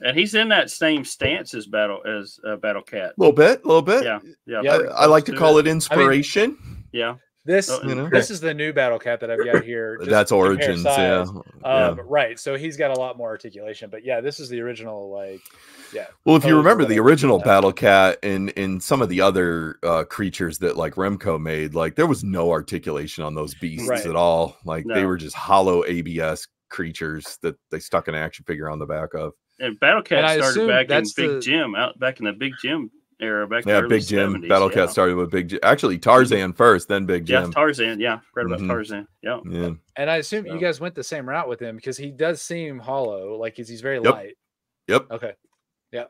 Speaker 2: And he's in that same stance as Battle Cat.
Speaker 5: A little bit.
Speaker 2: Yeah.
Speaker 5: I like to call it inspiration.
Speaker 4: This is the new Battle Cat that I've got here.
Speaker 5: That's Origins,
Speaker 4: right. So he's got a lot more articulation, but yeah, this is the original, like,
Speaker 5: Well, if you remember the original Battle Cat and some of the other creatures that like Remco made, like there was no articulation on those beasts at all. Like they were just hollow ABS creatures that they stuck an action figure on the back of.
Speaker 2: And Battle Cat started back in Big Jim, back in the Big Jim era. Back in the early
Speaker 5: Big Jim.
Speaker 2: 70s,
Speaker 5: Battle Cat started with Big Jim. Actually, Tarzan first, then Big Jim.
Speaker 2: Yeah, Tarzan. Yeah, read about Tarzan. Yeah.
Speaker 4: And I assume you guys went the same route with him because he does seem hollow, like he's very light.
Speaker 5: Yep.
Speaker 4: Okay. Yeah.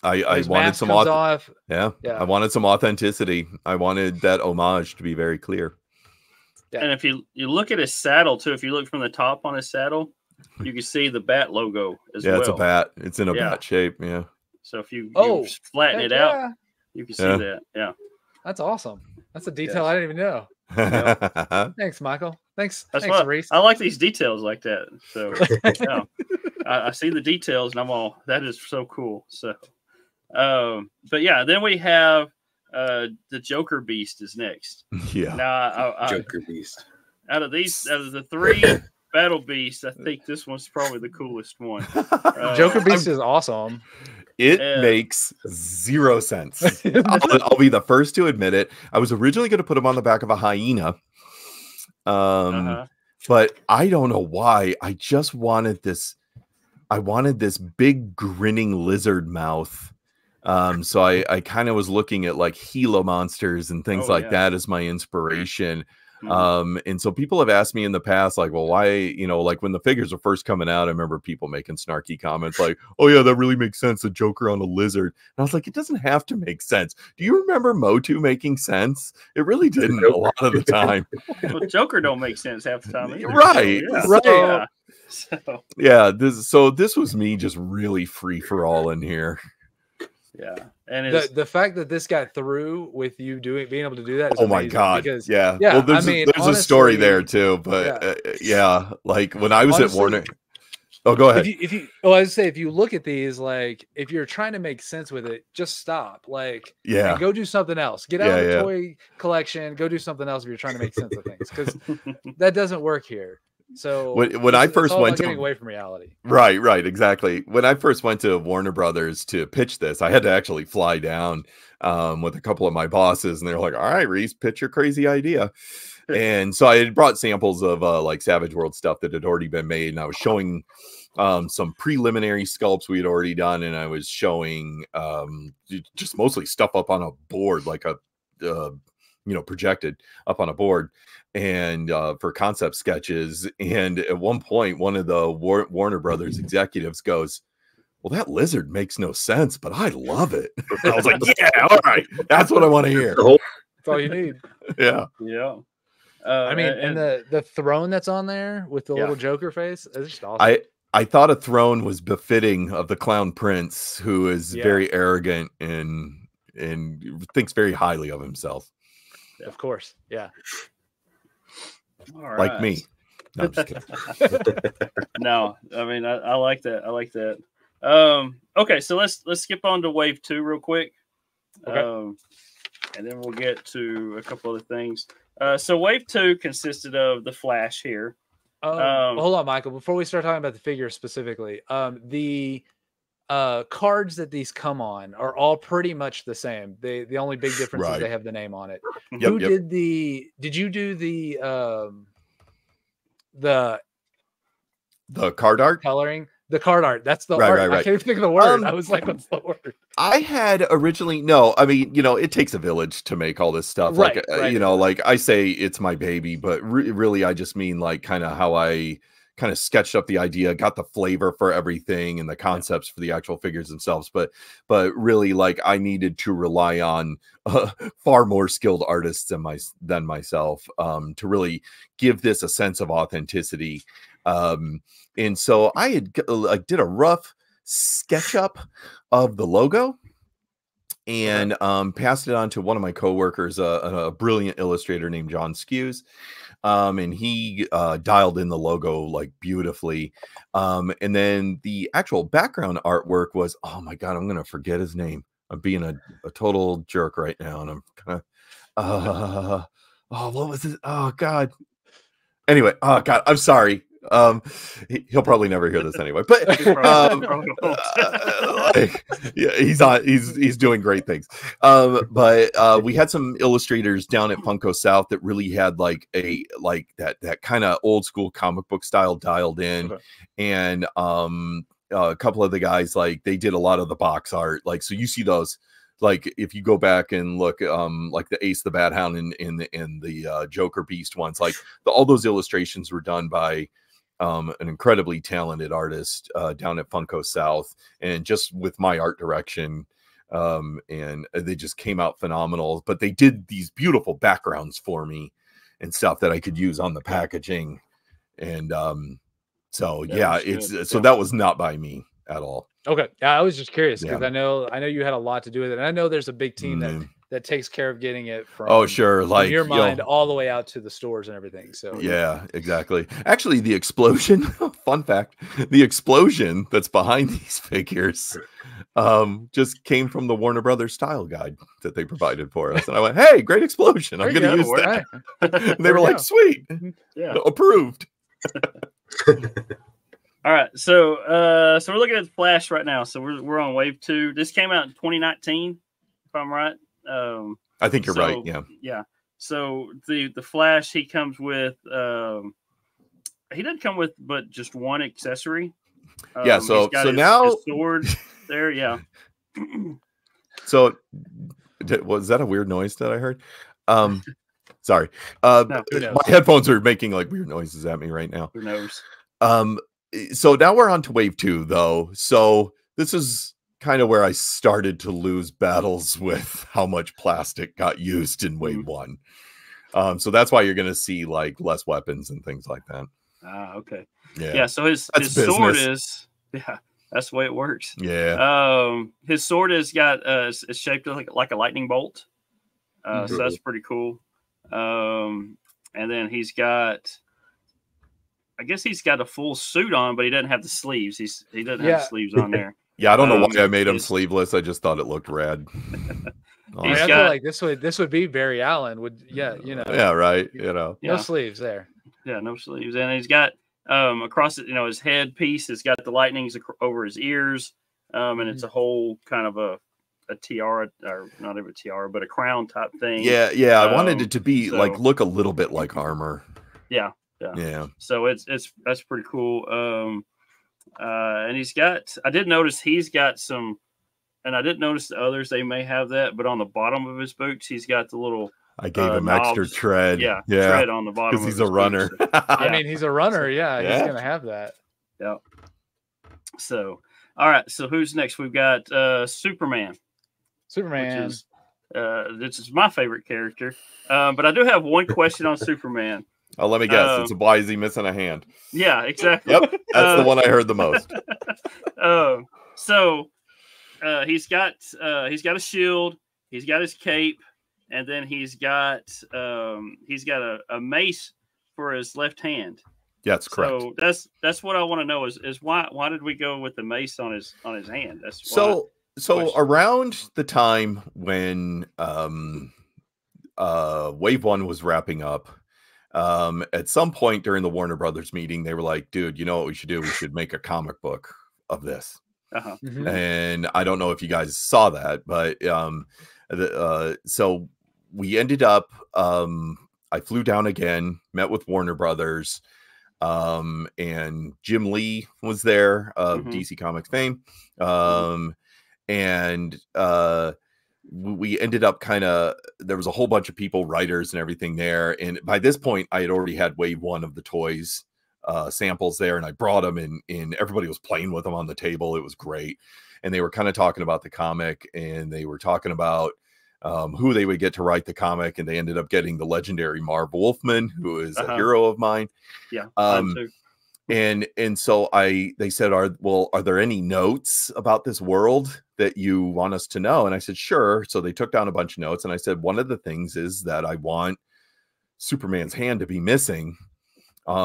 Speaker 5: I wanted some I wanted some authenticity. I wanted that homage to be very clear.
Speaker 2: Yeah. And if you look at his saddle too, if you look from the top on his saddle, you can see the bat logo as well. Yeah,
Speaker 5: it's a bat. It's in a bat shape. Yeah.
Speaker 2: So if you flatten it out, you can see that. Yeah.
Speaker 4: That's awesome. That's a detail I didn't even know. Thanks, Michael. Thanks, Reis.
Speaker 2: I like these details like that. So I see the details and I'm all, that is so cool. So, but yeah, then we have the Joker Beast is next.
Speaker 3: Yeah.
Speaker 2: Now,
Speaker 3: Joker Beast.
Speaker 2: Out of the three, Battle Beast, I think this one's probably the coolest one.
Speaker 4: Joker Beast is awesome.
Speaker 5: It makes zero sense. I'll be the first to admit it. I was originally going to put him on the back of a hyena. But I don't know why. I just wanted this. I wanted this big grinning lizard mouth. So I kind of was looking at like Gila monsters and things like that as my inspiration. And so people have asked me in the past, like, well, why, you know, like when the figures were first coming out, I remember people making snarky comments like, oh yeah, that really makes sense. The Joker on a lizard. And I was like, it doesn't have to make sense. Do you remember Motu making sense? It really didn't a lot of the time.
Speaker 2: Well, Joker don't make sense half the time either.
Speaker 5: Right.
Speaker 2: So,
Speaker 5: This was me just really free for all in here.
Speaker 2: Yeah. And
Speaker 5: Oh
Speaker 2: the
Speaker 4: fact that this got through with you being able to do that is
Speaker 5: my
Speaker 4: amazing,
Speaker 5: God.
Speaker 4: because
Speaker 5: yeah.
Speaker 4: well,
Speaker 5: there's
Speaker 4: honestly,
Speaker 5: a story there too, but like when I was
Speaker 4: honestly,
Speaker 5: at Warner. Oh, go ahead.
Speaker 4: If you look at these, like if you're trying to make sense with it, just stop. Like, and go do something else. Get out of the toy collection. Go do something else if you're trying to make sense of things, because that doesn't work here. So
Speaker 5: when I first went to
Speaker 4: getting away from reality,
Speaker 5: right, exactly. When I first went to Warner Brothers to pitch this, I had to actually fly down with a couple of my bosses, and they're like, "All right, Reis, pitch your crazy idea." And so I had brought samples of like Savage World stuff that had already been made, and I was showing some preliminary sculpts we had already done, and I was showing just mostly stuff up on a board, like a projected up on a board, and for concept sketches. And at one point, one of the Warner Brothers executives goes, well, that lizard makes no sense, but I love it. I was like, yeah, all right, that's what I want to hear.
Speaker 4: That's all you need.
Speaker 2: Yeah.
Speaker 4: I mean, and the throne that's on there with the little Joker face is just awesome.
Speaker 5: I thought a throne was befitting of the Clown Prince, who is very arrogant and thinks very highly of himself.
Speaker 4: Of course, yeah.
Speaker 2: All
Speaker 5: like
Speaker 2: right.
Speaker 5: me. No, I'm just kidding.
Speaker 2: No, I mean I like that. I like that. Okay, so let's skip on to wave 2 real quick.
Speaker 4: Okay.
Speaker 2: And then we'll get to a couple other things. So wave 2 consisted of the Flash here.
Speaker 4: Hold on, Michael. Before we start talking about the figure specifically, the cards that these come on are all pretty much the same. The only big difference is they have the name on it. Did you do the
Speaker 5: card art
Speaker 4: coloring? The card art. That's the art. I can't even think of the word. I was like, what's the word?
Speaker 5: I had originally, no, I mean, it takes a village to make all this stuff. Like, like I say, it's my baby, but really, I just mean like kind of how I kind of sketched up the idea, got the flavor for everything and the concepts for the actual figures themselves. But really, like, I needed to rely on far more skilled artists than myself to really give this a sense of authenticity. And so I did a rough sketch up of the logo and passed it on to one of my coworkers, a brilliant illustrator named John Skews. And he dialed in the logo like beautifully. And then the actual background artwork was, oh my God, I'm going to forget his name. I'm being a total jerk right now. And I'm kind of, what was it? Oh God. Anyway, oh God, I'm sorry. He'll probably never hear this anyway, but he's doing great things. But we had some illustrators down at Funko South that really had that kind of old school comic book style dialed in. And a couple of the guys, like, they did a lot of the box art, like, so you see those. Like, if you go back and look, like the Ace the Bat Hound and the Joker Beast ones, like all those illustrations were done by an incredibly talented artist down at Funko South, and just with my art direction, and they just came out phenomenal. But they did these beautiful backgrounds for me and stuff that I could use on the packaging, and so that was not by me at all.
Speaker 4: Okay, I was just curious because I know you had a lot to do with it, and I know there's a big team that takes care of getting it from from your mind all the way out to the stores and everything. So
Speaker 5: yeah, exactly. Actually, the explosion, fun fact, the explosion that's behind these figures just came from the Warner Brothers style guide that they provided for us. And I went, hey, great explosion. I'm going to use that. And they were like, sweet.
Speaker 2: Yeah.
Speaker 5: Approved.
Speaker 2: All right, so we're looking at the Flash right now. So we're on wave 2. This came out in 2019, if I'm right.
Speaker 5: I think you're right. Yeah.
Speaker 2: Yeah. So the Flash, he comes with he doesn't come with but just one accessory.
Speaker 5: Yeah. So
Speaker 2: he's got
Speaker 5: now
Speaker 2: his sword there. Yeah.
Speaker 5: So was that a weird noise that I heard? Sorry.
Speaker 2: No,
Speaker 5: my headphones are making like weird noises at me right now.
Speaker 2: Who knows?
Speaker 5: So now we're on to wave 2 though. So this is kind of where I started to lose battles with how much plastic got used in wave 1. So that's why you're going to see like less weapons and things like that.
Speaker 2: Okay.
Speaker 5: Yeah.
Speaker 2: So his sword is, that's the way it works.
Speaker 5: Yeah.
Speaker 2: His sword has got it's shaped like a lightning bolt. So that's pretty cool. And then he's got, I guess he's got a full suit on, but he doesn't have the sleeves. He doesn't have the sleeves on there.
Speaker 5: Yeah, I don't know why I made him sleeveless. I just thought it looked rad.
Speaker 4: I feel like this would be Barry Allen.
Speaker 5: Yeah, right.
Speaker 4: No sleeves there.
Speaker 2: Yeah, no sleeves, and he's got across his head piece. It's got the lightnings over his ears, and it's a whole kind of a tiara, or not even a tiara, but a crown type thing.
Speaker 5: Yeah. I wanted it to be look a little bit like armor.
Speaker 2: Yeah. So that's pretty cool. And he's got. I did notice he's got some, and I didn't notice the others. They may have that, but on the bottom of his boots, he's got the little.
Speaker 5: I gave him extra tread.
Speaker 2: Yeah, tread on the bottom
Speaker 5: because he's a runner.
Speaker 4: I mean, he's a runner. Yeah, he's gonna have that.
Speaker 2: Yeah. So, all right. So who's next? We've got Superman.
Speaker 4: Superman.
Speaker 2: This is my favorite character. But I do have one question on Superman.
Speaker 5: Oh, let me guess. It's why is he missing a hand?
Speaker 2: Yeah, exactly.
Speaker 5: Yep, that's the one I heard the most.
Speaker 2: So he's got a shield. He's got his cape. And then he's got a mace for his left hand.
Speaker 5: Yeah, that's correct.
Speaker 2: So that's what I want to know is why did we go with the mace on his hand? That's
Speaker 5: so around the time when wave 1 was wrapping up, at some point during the Warner Brothers meeting, they were like, dude, you know what we should do? We should make a comic book of this. And I don't know if you guys saw that, but so we ended up, I flew down again, met with Warner Brothers, and Jim Lee was there of DC Comics fame. And we ended up there was a whole bunch of people, writers and everything there. And by this point, I had already had wave 1 of the toys samples there, and I brought them and everybody was playing with them on the table. It was great. And they were kind of talking about the comic, and they were talking about who they would get to write the comic, and they ended up getting the legendary Marv Wolfman, who is a hero of mine.
Speaker 2: Yeah.
Speaker 5: And so they said, are there any notes about this world that you want us to know? And I said, sure. So they took down a bunch of notes, and I said, one of the things is that I want Superman's hand to be missing,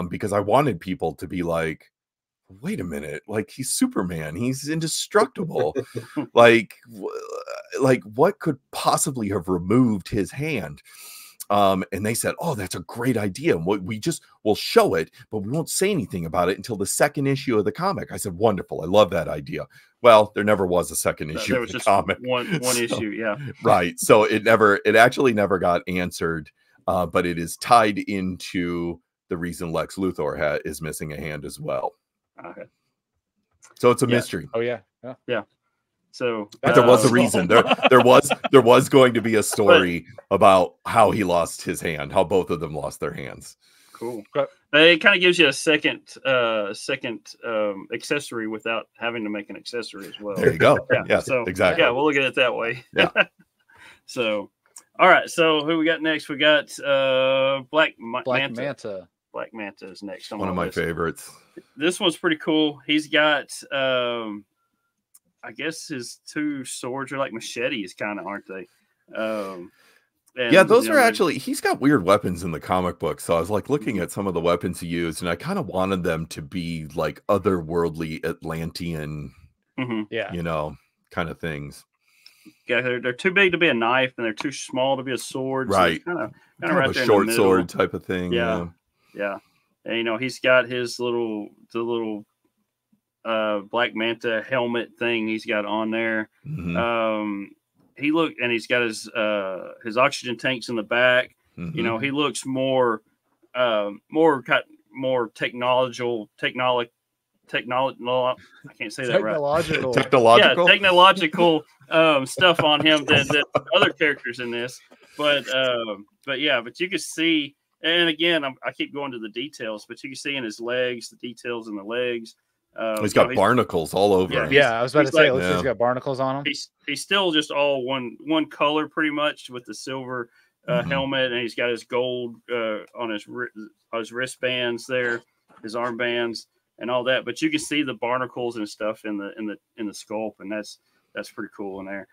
Speaker 5: because I wanted people to be like, wait a minute, like, he's Superman, he's indestructible. like what could possibly have removed his hand? And they said, oh, that's a great idea. We'll show it, but we won't say anything about it until the second issue of the comic. I said, wonderful. I love that idea. Well, there never was a second issue of the comic.
Speaker 2: One issue. Yeah.
Speaker 5: Right. So it actually never got answered. But it is tied into the reason Lex Luthor is missing a hand as well.
Speaker 2: Okay.
Speaker 5: So it's a mystery.
Speaker 4: Oh yeah.
Speaker 2: So
Speaker 5: but there was a reason. There was going to be a story about how he lost his hand, how both of them lost their hands.
Speaker 2: Cool. It kind of gives you a second accessory without having to make an accessory as well.
Speaker 5: There you go. Yeah.
Speaker 2: So
Speaker 5: exactly.
Speaker 2: Yeah, we'll look at it that way.
Speaker 5: Yeah.
Speaker 2: So, all right. So who we got next? We got Black
Speaker 4: Manta.
Speaker 2: Black Manta is next.
Speaker 5: One of my favorites.
Speaker 2: This one's pretty cool. He's got, I guess his two swords are like machetes, kind of, aren't they?
Speaker 5: Yeah, those are actually, he's got weird weapons in the comic book. So I was like looking at some of the weapons he used, and I kind of wanted them to be like otherworldly Atlantean, kind of things.
Speaker 2: Yeah, they're too big to be a knife, and they're too small to be a sword.
Speaker 5: Right.
Speaker 2: So kind of
Speaker 5: right a short sword type of thing.
Speaker 2: Yeah. And, you know, he's got his little Black Manta helmet thing he's got on there.
Speaker 5: Mhm.
Speaker 2: And he's got his oxygen tanks in the back.
Speaker 5: Mhm.
Speaker 2: You know, he looks more technological. I can't say that right.
Speaker 5: Technological.
Speaker 2: Yeah, technological stuff on him than other characters in this. But you can see, and again, I keep going to the details, but you can see in his legs, the details in the legs.
Speaker 5: He's got barnacles all over him.
Speaker 4: Yeah, I was about to say,
Speaker 2: like,
Speaker 4: he's got barnacles on him.
Speaker 2: He's still just all one color pretty much with the silver helmet, and he's got his gold on his wristbands there, his armbands and all that. But you can see the barnacles and stuff in the sculpt, and that's pretty cool in there.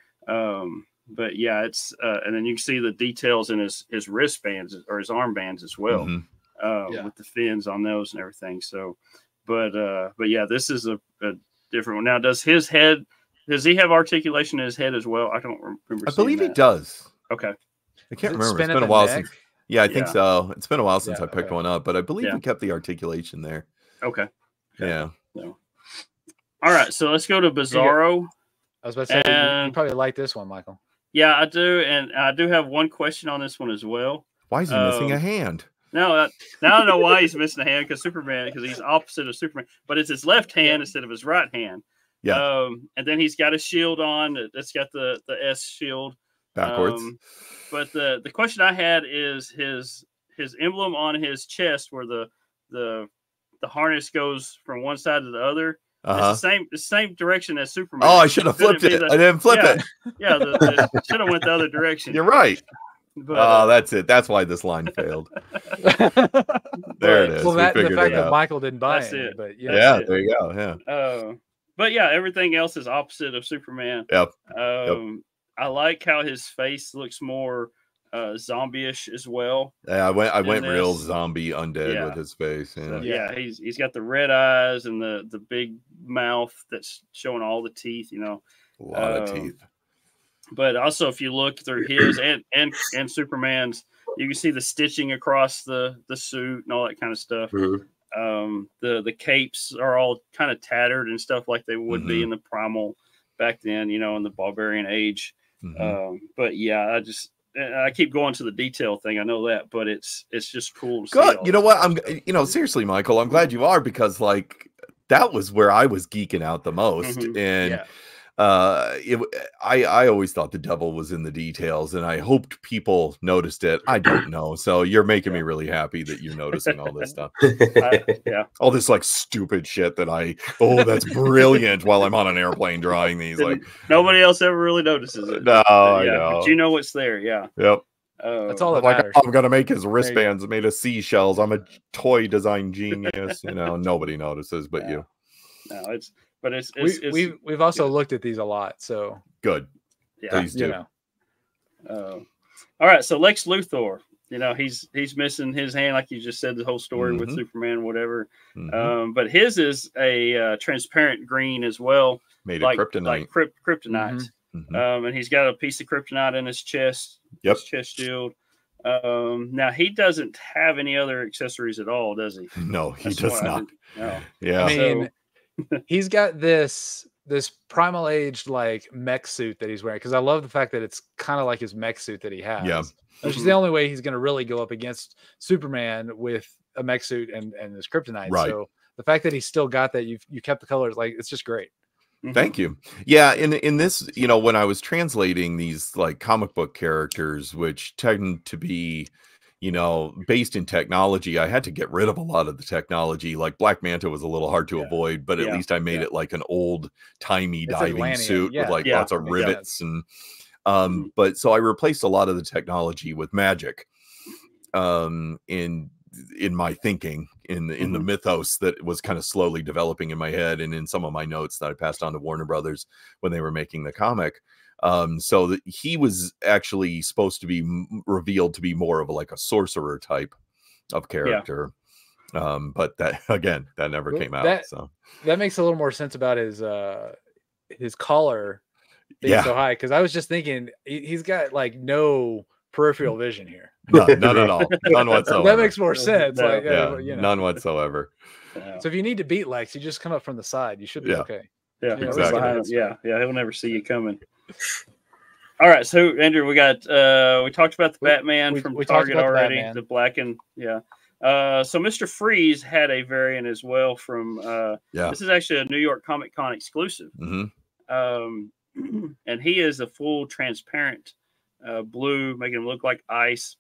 Speaker 2: But yeah, it's and then you can see the details in his wristbands or his armbands as well, with the fins on those and everything. So, but yeah, this is a different one. Now, does he have articulation in his head as well? I don't remember.
Speaker 5: I believe he does.
Speaker 2: Okay.
Speaker 5: I can't remember. It's been a while since. Yeah, I think so. It's been a while since I picked one up, but I believe we kept the articulation there.
Speaker 2: Okay.
Speaker 5: Yeah.
Speaker 2: So. All right, so let's go to Bizarro.
Speaker 4: I was about to say, you probably like this one, Michael.
Speaker 2: Yeah, I do, and I do have one question on this one as well.
Speaker 5: Why is he missing a hand?
Speaker 2: No, I don't know why he's missing a hand because he's opposite of Superman, but it's his left hand instead of his right hand.
Speaker 5: Yeah.
Speaker 2: And then he's got a shield on. That's got the S shield
Speaker 5: backwards.
Speaker 2: But the question I had is his emblem on his chest, where the harness goes from one side to the other. It's the same direction as Superman.
Speaker 5: Oh, I should have flipped it. I didn't flip it.
Speaker 2: Yeah, should have went the other direction.
Speaker 5: You're right. But, that's it. That's why this line failed. There it is.
Speaker 4: Well, the fact that Michael didn't buy it. But
Speaker 5: yeah, there you go. Yeah.
Speaker 2: But yeah, everything else is opposite of Superman.
Speaker 5: Yep.
Speaker 2: I like how his face looks more zombie-ish as well.
Speaker 5: Yeah, I went real zombie undead with his face. Yeah.
Speaker 2: So, yeah, he's got the red eyes and the big mouth that's showing all the teeth. You know,
Speaker 5: a lot of teeth.
Speaker 2: But also, if you look through his and Superman's, you can see the stitching across the suit and all that kind of stuff.
Speaker 3: Mm-hmm.
Speaker 2: The capes are all kind of tattered and stuff like they would be in the Primal back then, you know, in the Barbarian Age. But yeah, I keep going to the detail thing. I know that, but it's just cool to see.
Speaker 5: You know what? Seriously, Michael, I'm glad you are, because like that was where I was geeking out the most. And I always thought the devil was in the details, and I hoped people noticed it. I don't know. So you're making me really happy that you're noticing all this stuff. All this like stupid shit that that's brilliant while I'm on an airplane drawing these. Like
Speaker 2: nobody else ever really notices it.
Speaker 5: No, I know.
Speaker 2: But you know what's there. Yeah.
Speaker 5: Yep.
Speaker 4: That's all that matters.
Speaker 5: I'm gonna make his wristbands made of seashells. I'm a toy design genius. Nobody notices but you.
Speaker 2: No, but
Speaker 4: we've also looked at these a lot, so
Speaker 5: good.
Speaker 2: Yeah,
Speaker 5: please do.
Speaker 2: All right, so Lex Luthor, he's missing his hand, like you just said, the whole story with Superman, whatever. But his is a transparent green as well,
Speaker 5: made of kryptonite.
Speaker 2: Kryptonite. And he's got a piece of kryptonite in his chest. His chest shield. Now he doesn't have any other accessories at all, does he?
Speaker 5: No, he does not.
Speaker 2: No.
Speaker 5: Yeah,
Speaker 4: I mean, he's got this Primal Age like mech suit that he's wearing, because I love the fact that it's kind of like his mech suit that he has.
Speaker 5: Yeah,
Speaker 4: which is the only way he's going to really go up against Superman with a mech suit and his kryptonite.
Speaker 5: Right.
Speaker 4: So the fact that he's still got that, you kept the colors, like it's just great.
Speaker 5: Thank you. Yeah, in this, when I was translating these like comic book characters, which tend to be, based in technology, I had to get rid of a lot of the technology. Like Black Manta was a little hard to avoid, but at least I made it like an old timey diving suit with like lots of rivets and but so I replaced a lot of the technology with magic in my thinking, in the mythos that was kind of slowly developing in my head and in some of my notes that I passed on to Warner Brothers when they were making the comic. So that he was actually supposed to be revealed to be more of a sorcerer type of character. But that, again, that never came out. So
Speaker 4: that makes a little more sense about his collar being so high. Cause I was just thinking he's got like no peripheral vision here.
Speaker 5: None at all. None whatsoever.
Speaker 4: That makes more sense.
Speaker 2: No.
Speaker 4: Like,
Speaker 5: Yeah,
Speaker 4: you know.
Speaker 5: none whatsoever.
Speaker 2: Yeah.
Speaker 4: So if you need to beat Lex, you just come up from the side. You should be
Speaker 5: Yeah.
Speaker 4: okay.
Speaker 2: Yeah,
Speaker 4: You know,
Speaker 5: exactly.
Speaker 2: behind him. Yeah, he'll never see you coming. All right, so Andrew, we got we talked about the Batman from
Speaker 4: we talked
Speaker 2: Target
Speaker 4: about the
Speaker 2: already,
Speaker 4: Batman.
Speaker 2: the black and so Mr. Freeze had a variant as well from this is actually a New York Comic Con exclusive. And he is a full transparent blue, making him look like ice.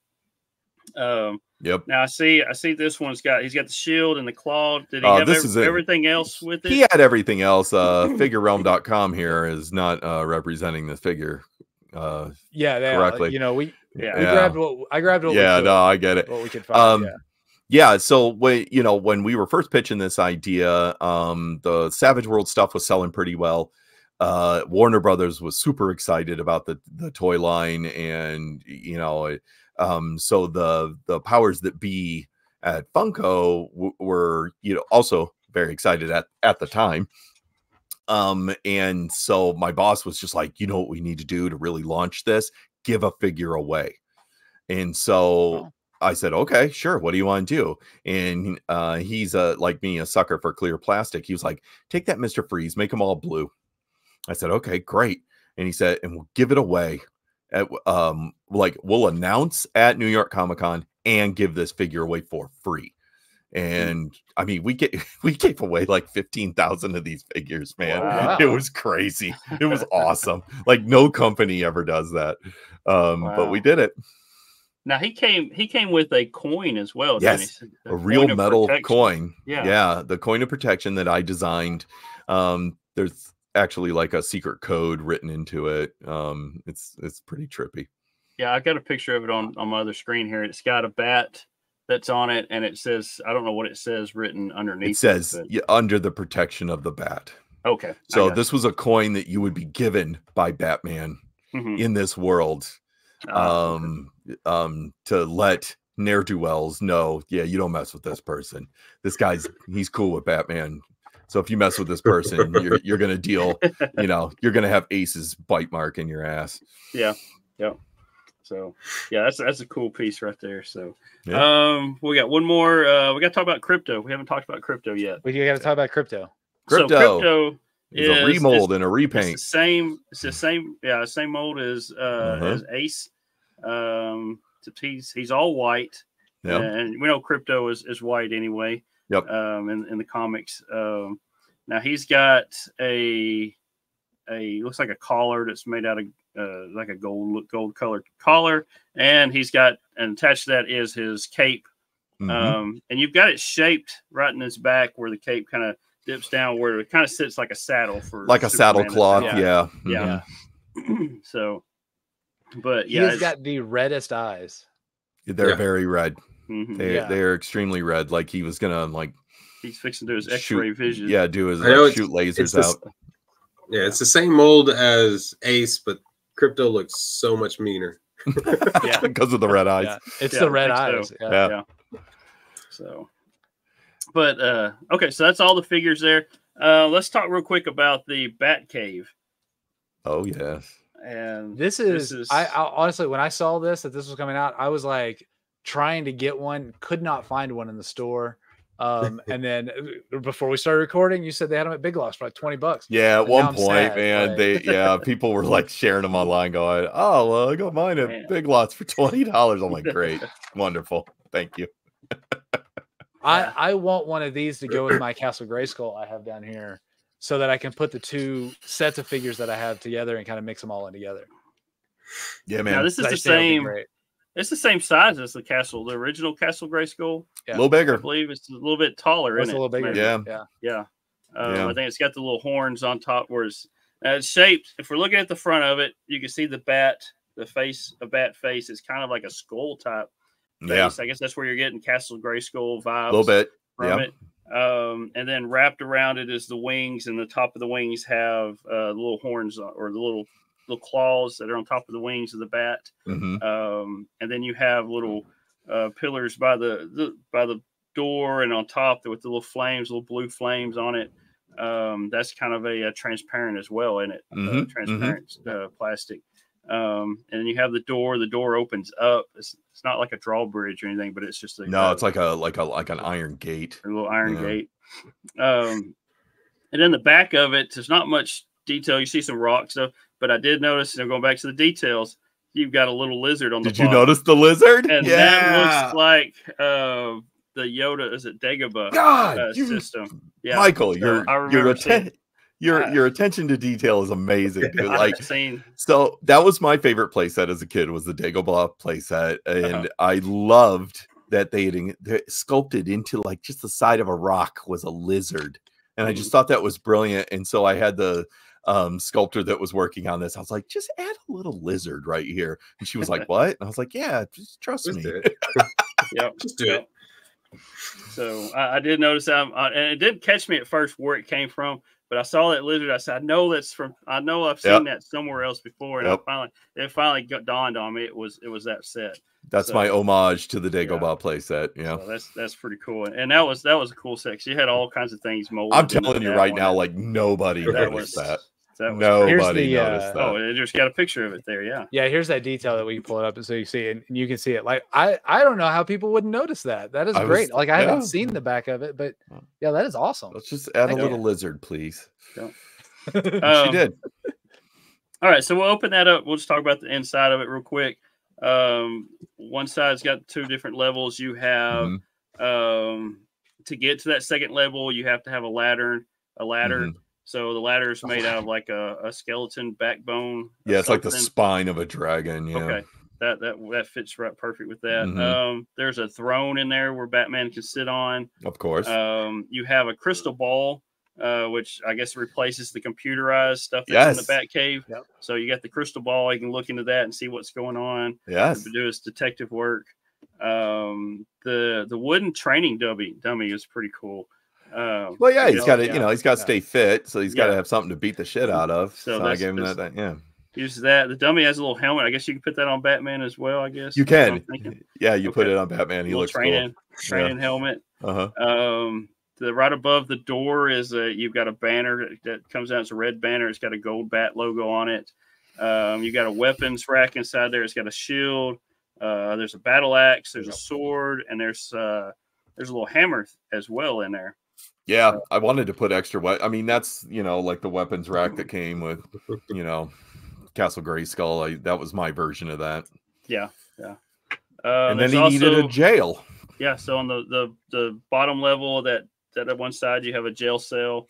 Speaker 5: Yep.
Speaker 2: Now I see this one's he's got the shield and the claw. Did he have everything else with it?
Speaker 5: He had everything else. FigureRealm.com here is not representing the figure correctly.
Speaker 4: You know, we
Speaker 5: Yeah.
Speaker 4: I grabbed what we
Speaker 5: Yeah,
Speaker 4: could,
Speaker 5: no, I get it.
Speaker 4: what we could find.
Speaker 5: Yeah, so when we were first pitching this idea, the Savage World stuff was selling pretty well. Warner Brothers was super excited about the toy line, and so the powers that be at Funko were also very excited at the time. And so my boss was just like, what we need to do to really launch this? Give a figure away. And so I said, okay, sure. What do you want to do? And he's like me, a sucker for clear plastic. He was like, take that Mr. Freeze, make them all blue. I said, okay, great. And he said, and we'll give it away at we'll announce at New York Comic Con and give this figure away for free. And I mean, we gave away like 15,000 of these figures, man.
Speaker 4: Wow.
Speaker 5: It was crazy. It was awesome. Like no company ever does that. But we did it.
Speaker 2: Now he came with a coin as well.
Speaker 5: Yes,
Speaker 2: didn't he?
Speaker 5: a real metal
Speaker 2: protection.
Speaker 5: coin.
Speaker 2: Yeah,
Speaker 5: the coin of protection that I designed. There's actually like a secret code written into it. It's pretty trippy.
Speaker 2: Yeah, I got a picture of it on my other screen here. It's got a bat that's on it, and it says, I don't know what it says written underneath.
Speaker 5: It says under the protection of the bat.
Speaker 2: Okay.
Speaker 5: So this was a coin that you would be given by Batman in this world. To let ne'er-do-wells know, you don't mess with this person. This he's cool with Batman. So if you mess with this person, you're gonna deal, you're gonna have Ace's bite mark in your ass.
Speaker 2: Yeah. So that's a cool piece right there. So we got one more. We got to talk about crypto. We haven't talked about crypto yet.
Speaker 4: We got to talk about crypto.
Speaker 2: So crypto
Speaker 5: is a remold and a repaint.
Speaker 2: It's the same mold as Ace. He's all white.
Speaker 5: Yep.
Speaker 2: And we know crypto is white anyway.
Speaker 5: Yep.
Speaker 2: In the comics. Now he's got a looks like a collar that's made out of like a gold colored collar, and he's got, and attached to that is his cape. And you've got it shaped right in his back where the cape kind of dips down, where it kind of sits like a saddle for
Speaker 5: like a saddle cloth.
Speaker 2: Yeah. So, but
Speaker 4: he's got the reddest eyes.
Speaker 5: They're very red. They're extremely red. Like he was gonna
Speaker 2: he's fixing to do his X-ray vision.
Speaker 5: Yeah, do his shoot lasers out.
Speaker 3: Yeah, it's the same mold as Ace, but Crypto looks so much meaner.
Speaker 5: Because of the red eyes.
Speaker 4: Yeah. It's the red eyes.
Speaker 2: So. Yeah. So, but okay, so that's all the figures there. Let's talk real quick about the Bat Cave.
Speaker 5: Oh yes.
Speaker 2: And
Speaker 4: this is I honestly, when I saw that this was coming out, I was like trying to get one, could not find one in the store. And then before we started recording, you said they had them at Big Lots for like $20.
Speaker 5: Yeah, at one point, man, people were like sharing them online, going, "Oh, well, I got mine at Big Lots for $20." I'm like, "Great, wonderful, thank you."
Speaker 4: I want one of these to go with my Castle Grayskull I have down here, so that I can put the two sets of figures that I have together and kind of mix them all in together.
Speaker 5: Yeah, man.
Speaker 2: Now this is the same. It's the same size as the original Castle Grayskull.
Speaker 5: A little bigger.
Speaker 2: I believe it's a little bit taller.
Speaker 4: It's a little bigger.
Speaker 2: Yeah. I think it's got the little horns on top where it's shaped. If we're looking at the front of it, you can see the bat face is kind of like a skull type face.
Speaker 5: Yeah.
Speaker 2: I guess that's where you're getting Castle Grayskull vibes.
Speaker 5: A little bit.
Speaker 2: From it. And then wrapped around it is the wings, and the top of the wings have the little horns or the little claws that are on top of the wings of the bat. And then you have little pillars by the door and on top with the little blue flames on it. That's kind of a transparent as well in it. Transparent plastic. And then you have the door. The door opens up. It's not like a drawbridge or anything, but it's just
Speaker 5: it's like an iron gate,
Speaker 2: a little iron gate. And then the back of it, there's not much detail. You see some rock stuff, but I did notice. Going back to the details, you've got a little lizard on the bottom.
Speaker 5: Did you notice the lizard?
Speaker 2: And that looks like the Yoda. Is it Dagobah system? Yeah,
Speaker 5: Michael,
Speaker 2: so
Speaker 5: your attention to detail is amazing, dude. Like,
Speaker 2: seen.
Speaker 5: So that was my favorite playset as a kid, was the Dagobah playset, and I loved that they sculpted into like just the side of a rock was a lizard, and I just thought that was brilliant. And so I had the sculptor that was working on this. I was like, just add a little lizard right here, and she was like, "What?" And I was like, "Yeah, just trust me."
Speaker 2: Yep,
Speaker 3: just do it.
Speaker 2: So I did notice that, and it didn't catch me at first where it came from. But I saw that lizard. I said, I know I've seen that somewhere else before. And it finally dawned on me. It was that set.
Speaker 5: That's my homage to the Dagobah playset. Yeah.
Speaker 2: So that's pretty cool. And that was a cool section. You had all kinds of things molded.
Speaker 5: I'm telling you right now, like nobody noticed that.
Speaker 4: Nobody
Speaker 5: noticed that.
Speaker 2: Oh, it just got a picture of it there. Yeah.
Speaker 4: Yeah. Here's that detail that we can pull it up and so you see it, and you can see it. Like I don't know how people wouldn't notice that. That is great. Like I haven't seen the back of it, but yeah, that is awesome.
Speaker 5: Let's just add a little lizard, please.
Speaker 2: She
Speaker 5: did.
Speaker 2: All right, so we'll open that up. We'll just talk about the inside of it real quick. One side's got 2 different levels. You have to get to that second level, you have to have a ladder. So the ladder is made out of like a skeleton backbone.
Speaker 5: Yeah, it's like the spine of a dragon. Yeah.
Speaker 2: Okay. That fits right perfect with that. There's a throne in there where Batman can sit on.
Speaker 5: Of course.
Speaker 2: You have a crystal ball, which I guess replaces the computerized stuff that's in the Batcave. Yep. So you got the crystal ball. You can look into that and see what's going on.
Speaker 5: Yes.
Speaker 2: To do his detective work. The wooden training dummy is pretty cool.
Speaker 5: Well, yeah, he's got to, he's got to stay fit, so he's got to have something to beat the shit out of. So I gave him that. Yeah.
Speaker 2: Use that. The dummy has a little helmet. I guess you can put that on Batman as well. I guess
Speaker 5: you can. Yeah, you put it on Batman. He looks
Speaker 2: training helmet. The right above the door is you've got a banner that comes out. It's a red banner. It's got a gold bat logo on it. You got a weapons rack inside there. It's got a shield. There's a battle axe. There's a sword, and there's a little hammer as well in there.
Speaker 5: Yeah, I wanted to put extra. I mean, that's like the weapons rack that came with Castle Grayskull. That was my version of that.
Speaker 2: Yeah.
Speaker 5: And then he needed a jail.
Speaker 2: Yeah, so on the bottom level that at one side you have a jail cell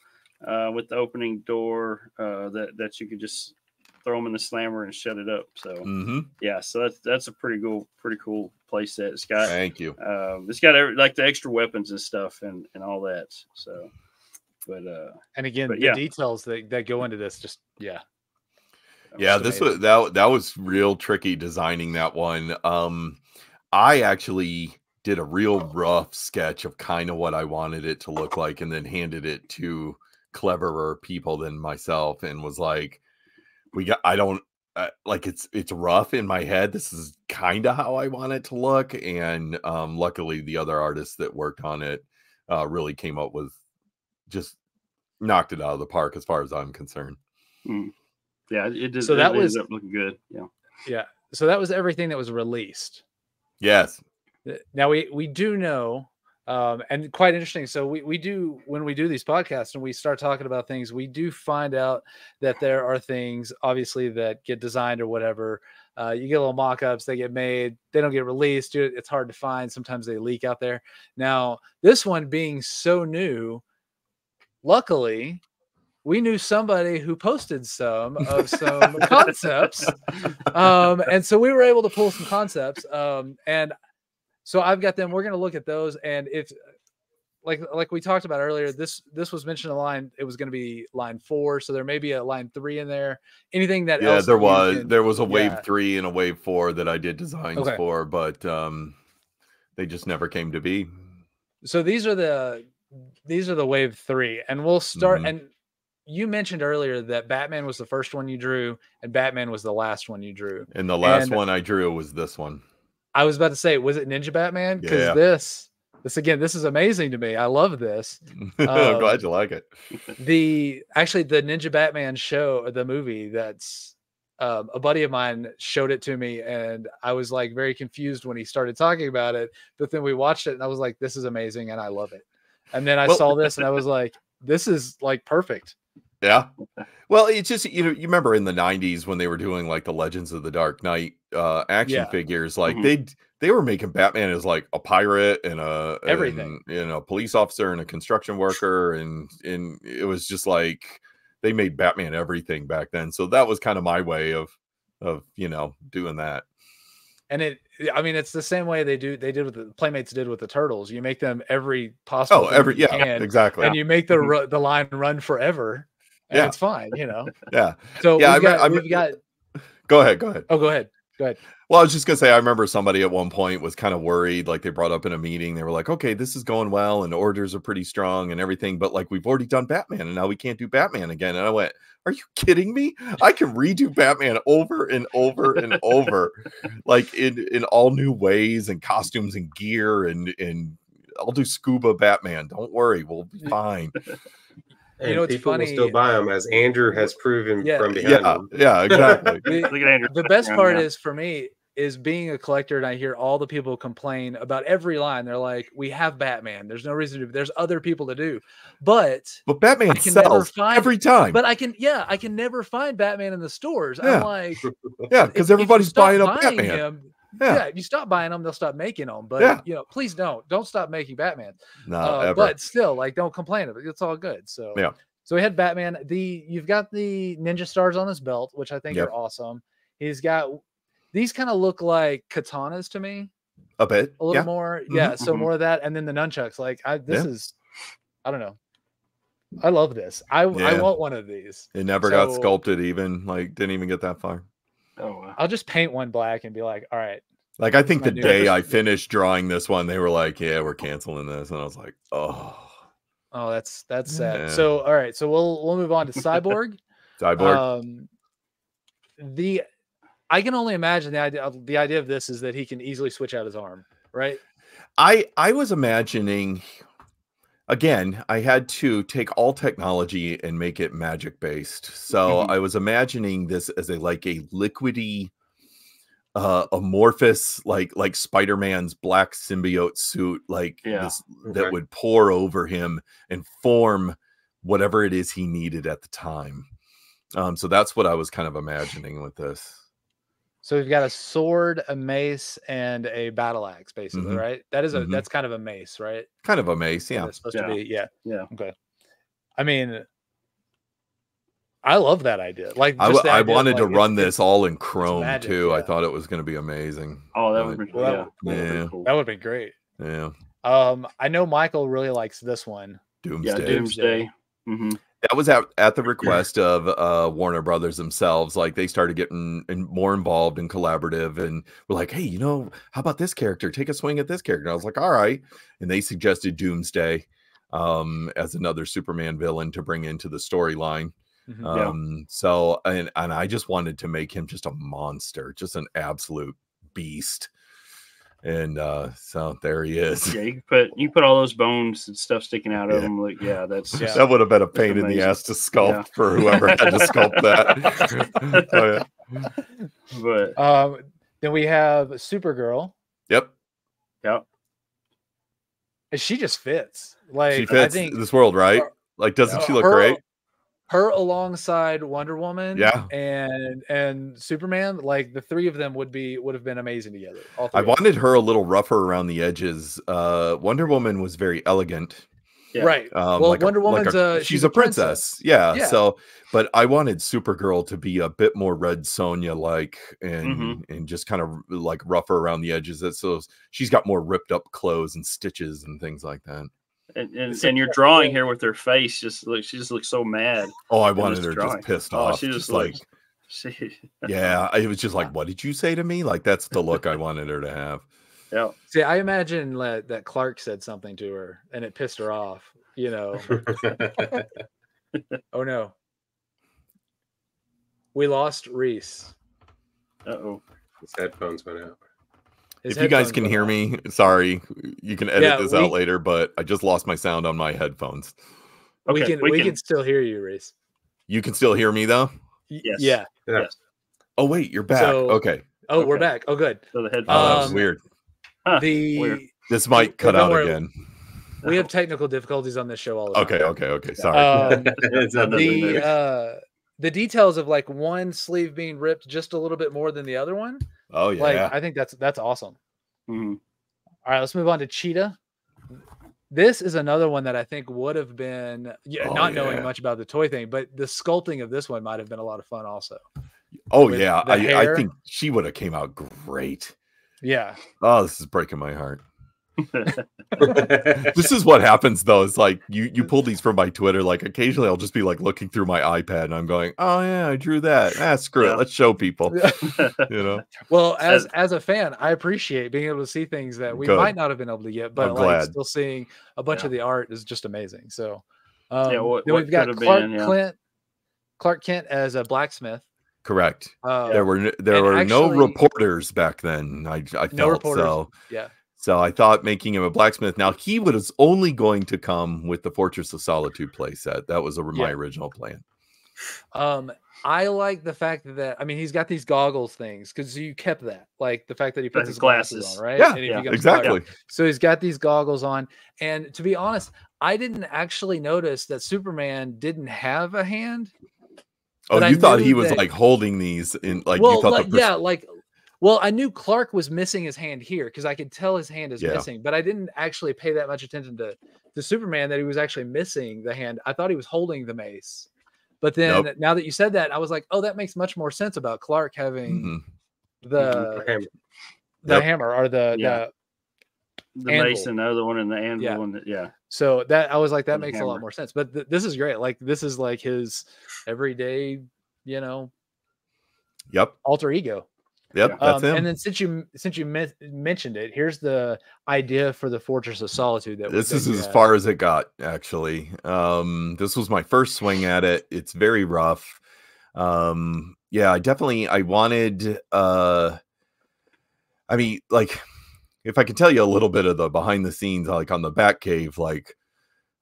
Speaker 2: with the opening door that you could just throw them in the slammer and shut it up. So yeah, so that's a pretty cool play set. It's got it's got like the extra weapons and stuff and all that. So
Speaker 4: and again the details that go into this just
Speaker 5: that was real tricky designing that one. I actually did a real rough sketch of kind of what I wanted it to look like and then handed it to cleverer people than myself and was like, it's rough in my head. This is kind of how I want it to look. And luckily the other artists that worked on it really came up with just knocked it out of the park as far as I'm concerned.
Speaker 2: Yeah, it did.
Speaker 4: So that was
Speaker 2: looking good.
Speaker 4: Yeah. So that was everything that was released.
Speaker 5: Yes.
Speaker 4: Now we do know, and quite interesting. So we do, when we do these podcasts and we start talking about things, we do find out that there are things obviously that get designed or whatever. You get little mock-ups, they get made, they don't get released. It's hard to find. Sometimes they leak out there. Now, this one being so new, luckily, we knew somebody who posted some concepts. And so we were able to pull some concepts. And so I've got them. We're going to look at those. And if like we talked about earlier, this was mentioned a line. It was going to be line 4. So there may be a line 3 in there. Anything that else
Speaker 5: there was a wave 3 and a wave 4 that I did designs for, but they just never came to be.
Speaker 4: So these are the wave 3, and we'll start. And you mentioned earlier that Batman was the first one you drew and Batman was the last one you drew.
Speaker 5: And the last one I drew was this one.
Speaker 4: I was about to say, was it Ninja Batman? Because this is amazing to me. I love this.
Speaker 5: I'm glad you like it.
Speaker 4: The Ninja Batman show, the movie that's a buddy of mine showed it to me, and I was like very confused when he started talking about it. But then we watched it, and I was like, "This is amazing, and I love it." And then I saw this, and I was like, "This is like perfect."
Speaker 5: Yeah. Well, it's just, you know, you remember in the 90s when they were doing like the Legends of the Dark Knight action figures, like they were making Batman as like a pirate and
Speaker 4: everything,
Speaker 5: and a police officer and a construction worker, and it was just like they made Batman everything back then. So that was kind of my way of you know, doing that.
Speaker 4: And I mean, it's the same way they did with the Playmates did with the Turtles. You make them every possible
Speaker 5: exactly,
Speaker 4: and you make the line run forever. And it's fine, you know.
Speaker 5: Yeah.
Speaker 4: So we've got.
Speaker 5: Go ahead.
Speaker 4: Oh, go ahead.
Speaker 5: Well, I was just gonna say, I remember somebody at one point was kind of worried. Like they brought up in a meeting, they were like, "Okay, this is going well, and orders are pretty strong and everything, but like we've already done Batman, and now we can't do Batman again." And I went, "Are you kidding me? I can redo Batman over and over and over, like in all new ways and costumes and gear, and I'll do scuba Batman. Don't worry, we'll be fine."
Speaker 3: And
Speaker 4: you know, it's
Speaker 3: people
Speaker 4: funny.
Speaker 3: will still buy them, as Andrew has proven from behind them.
Speaker 5: Yeah, exactly.
Speaker 4: The best part is for me is being a collector, and I hear all the people complain about every line. They're like, "We have Batman. There's no reason to. There's other people to do." But
Speaker 5: Batman sells every time.
Speaker 4: But I can never find Batman in the stores.
Speaker 5: Yeah.
Speaker 4: I'm like,
Speaker 5: because everybody's buying up Batman.
Speaker 4: Him, if you stop buying them, they'll stop making them. But you know, please don't stop making Batman.
Speaker 5: No,
Speaker 4: but still, like, don't complain of it. It's all good. So So we had Batman. You've got the ninja stars on his belt, which I think are awesome. He's got these kind of look like katanas to me.
Speaker 5: A bit.
Speaker 4: A little more. Yeah. So more of that. And then the nunchucks. Like this is, I don't know. I love this. I want one of these.
Speaker 5: It never got sculpted even. Like didn't even get that far.
Speaker 2: Oh, wow.
Speaker 4: I'll just paint one black and be like, all right.
Speaker 5: Like I think the day I finished drawing this one, they were like, "Yeah, we're canceling this," and I was like, "Oh,
Speaker 4: that's sad." Yeah. So all right, so we'll move on to Cyborg.
Speaker 5: Cyborg.
Speaker 4: I can only imagine the idea of this is that he can easily switch out his arm, right?
Speaker 5: I was imagining. Again, I had to take all technology and make it magic based. So I was imagining this as a liquidy, amorphous, like Spider-Man's black symbiote suit, that would pour over him and form whatever it is he needed at the time. So that's what I was kind of imagining with this.
Speaker 4: So we've got a sword, a mace, and a battle axe, basically, right? That is that's kind of a mace, right?
Speaker 5: Kind of a mace, yeah.
Speaker 4: It's supposed to be, yeah. Okay. I mean, I love that idea. Like,
Speaker 5: I wanted to run this all in chrome too. I thought it was going to be amazing.
Speaker 2: Oh, that would be cool.
Speaker 4: That would have been great.
Speaker 5: Yeah.
Speaker 4: I know Michael really likes this one.
Speaker 5: Doomsday.
Speaker 2: Yeah, Doomsday.
Speaker 5: That was at the request of Warner Brothers themselves. Like they started getting more involved and collaborative, and we're like, "Hey, how about this character? Take a swing at this character." And I was like, "All right." And they suggested Doomsday as another Superman villain to bring into the storyline. So and I just wanted to make him just a monster, just an absolute beast. And so there he is.
Speaker 2: Yeah, you put all those bones and stuff sticking out of him. Like, that
Speaker 5: would have been a pain in the ass to sculpt for whoever had to sculpt that.
Speaker 2: But
Speaker 4: then we have Supergirl.
Speaker 5: Yep.
Speaker 2: And
Speaker 4: she just fits. Like
Speaker 5: she fits this world, right? Like, doesn't she look great?
Speaker 4: Her alongside Wonder Woman, and Superman, like the three of them would have been amazing together.
Speaker 5: I wanted her a little rougher around the edges. Wonder Woman was very elegant,
Speaker 4: right? Well, Wonder Woman's
Speaker 5: she's a princess. Yeah. So, but I wanted Supergirl to be a bit more Red Sonja like, and just kind of like rougher around the edges. So she's got more ripped up clothes and stitches and things like that.
Speaker 2: And you're drawing here with her face, she just looks so mad.
Speaker 5: Oh, I wanted her just pissed off.
Speaker 2: She just
Speaker 5: like, it was just like, what did you say to me? Like that's the look I wanted her to have.
Speaker 2: Yeah.
Speaker 4: See, I imagine that Clark said something to her and it pissed her off. Oh no, we lost Reis.
Speaker 3: His headphones went out.
Speaker 5: If you guys can hear me, sorry, you can edit this out later, but I just lost my sound on my headphones.
Speaker 4: Okay, we can still hear you, Reis.
Speaker 5: You can still hear me though?
Speaker 2: Yes.
Speaker 4: Yeah.
Speaker 2: Yes.
Speaker 5: Oh wait, you're back.
Speaker 4: So-
Speaker 5: Okay.
Speaker 4: Oh, we're
Speaker 2: Okay.
Speaker 4: back. Oh, good.
Speaker 2: So the headphones.
Speaker 5: Oh, that was
Speaker 4: Um,
Speaker 5: weird.
Speaker 2: Huh,
Speaker 4: The
Speaker 2: weird.
Speaker 5: This might cut
Speaker 4: don't
Speaker 5: out
Speaker 4: worry.
Speaker 5: again.
Speaker 4: We have technical difficulties on this show all the time.
Speaker 5: Okay. Sorry.
Speaker 3: It's
Speaker 2: No,
Speaker 3: nothing new.
Speaker 4: The details of like one sleeve being ripped just a little bit more than the other one,
Speaker 5: Oh yeah.
Speaker 4: like I think that's awesome.
Speaker 2: Mhm.
Speaker 4: All right, let's move on to Cheetah. This is another one that I think would have been not knowing much about the toy thing, but the sculpting of this one might have been a lot of fun also.
Speaker 5: Oh
Speaker 4: with
Speaker 5: yeah.
Speaker 4: the
Speaker 5: I
Speaker 4: hair.
Speaker 5: think she would have came out great.
Speaker 4: Yeah.
Speaker 5: Oh, this is breaking my heart. This is what happens though. It's like you pull these from my Twitter. Like occasionally I'll just be like looking through my iPad and I'm going, oh yeah, I drew that. Screw
Speaker 2: Yeah.
Speaker 5: it. Let's show people. You know.
Speaker 4: Well, as a fan, I appreciate being able to see things that we
Speaker 5: Good.
Speaker 4: might not have been able to get, but
Speaker 5: I'm
Speaker 4: like
Speaker 5: glad.
Speaker 4: still seeing a bunch
Speaker 2: Yeah.
Speaker 4: of the art is just amazing. So
Speaker 2: Yeah, what
Speaker 4: then we've got
Speaker 2: could have
Speaker 4: Clark
Speaker 2: been, yeah.
Speaker 4: Clark Kent as a blacksmith.
Speaker 5: Correct. There were
Speaker 4: And
Speaker 5: no
Speaker 4: actually-
Speaker 5: reporters back then. I felt
Speaker 4: No reporters.
Speaker 5: so.
Speaker 4: Yeah.
Speaker 5: So I thought making him a blacksmith. Now he was only going to come with the Fortress of Solitude playset. That was my
Speaker 4: Yeah.
Speaker 5: original plan.
Speaker 4: I like the fact that he's got these goggles things because you kept that, like the fact that he puts
Speaker 2: His
Speaker 4: his glasses
Speaker 2: glasses.
Speaker 4: on, right?
Speaker 5: Yeah,
Speaker 4: And if you got
Speaker 5: exactly.
Speaker 4: So he's got these goggles on, and to be honest, I didn't actually notice that Superman didn't have a hand.
Speaker 5: Oh,
Speaker 4: But I
Speaker 5: you thought he
Speaker 4: knew
Speaker 5: was
Speaker 4: that-
Speaker 5: like holding these in like
Speaker 4: Well,
Speaker 5: you thought
Speaker 4: I knew Clark was missing his hand here because I could tell his hand is
Speaker 5: Yeah.
Speaker 4: missing, but I didn't actually pay that much attention to Superman that he was actually missing the hand. I thought he was holding the mace. But then
Speaker 5: Nope.
Speaker 4: now that you said that, I was like, oh, that makes much more sense about Clark having
Speaker 5: Mhm.
Speaker 4: the
Speaker 3: Hammer.
Speaker 5: Yep.
Speaker 4: hammer or the
Speaker 2: The
Speaker 4: Anvil.
Speaker 2: mace and the other one and the anvil
Speaker 4: Yeah.
Speaker 2: one. Yeah.
Speaker 4: so that I was like, that
Speaker 2: And the
Speaker 4: makes a lot
Speaker 2: hammer.
Speaker 4: more sense. But this is great. Like this is like his everyday,
Speaker 5: Yep.
Speaker 4: alter ego.
Speaker 5: Yep. That's him.
Speaker 4: And then since you mentioned it, here's the idea for the Fortress of Solitude.
Speaker 5: This is
Speaker 4: you
Speaker 5: as
Speaker 4: had.
Speaker 5: far as it got, actually. This was my first swing at it. It's very rough. Yeah, I wanted like if I could tell you a little bit of the behind the scenes, like on the Batcave, like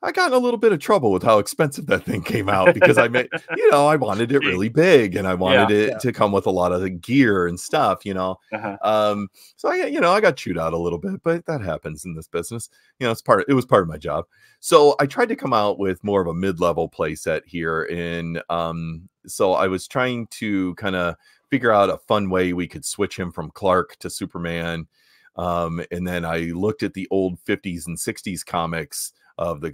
Speaker 5: I got in a little bit of trouble with how expensive that thing came out because I made, I wanted it really big and I wanted it to come with a lot of the gear and stuff,
Speaker 2: Uh-huh.
Speaker 5: So I got chewed out a little bit, but that happens in this business. It was part of my job. So I tried to come out with more of a mid-level play set here. And so I was trying to kind of figure out a fun way we could switch him from Clark to Superman. And then I looked at the old 50s and 60s comics of the,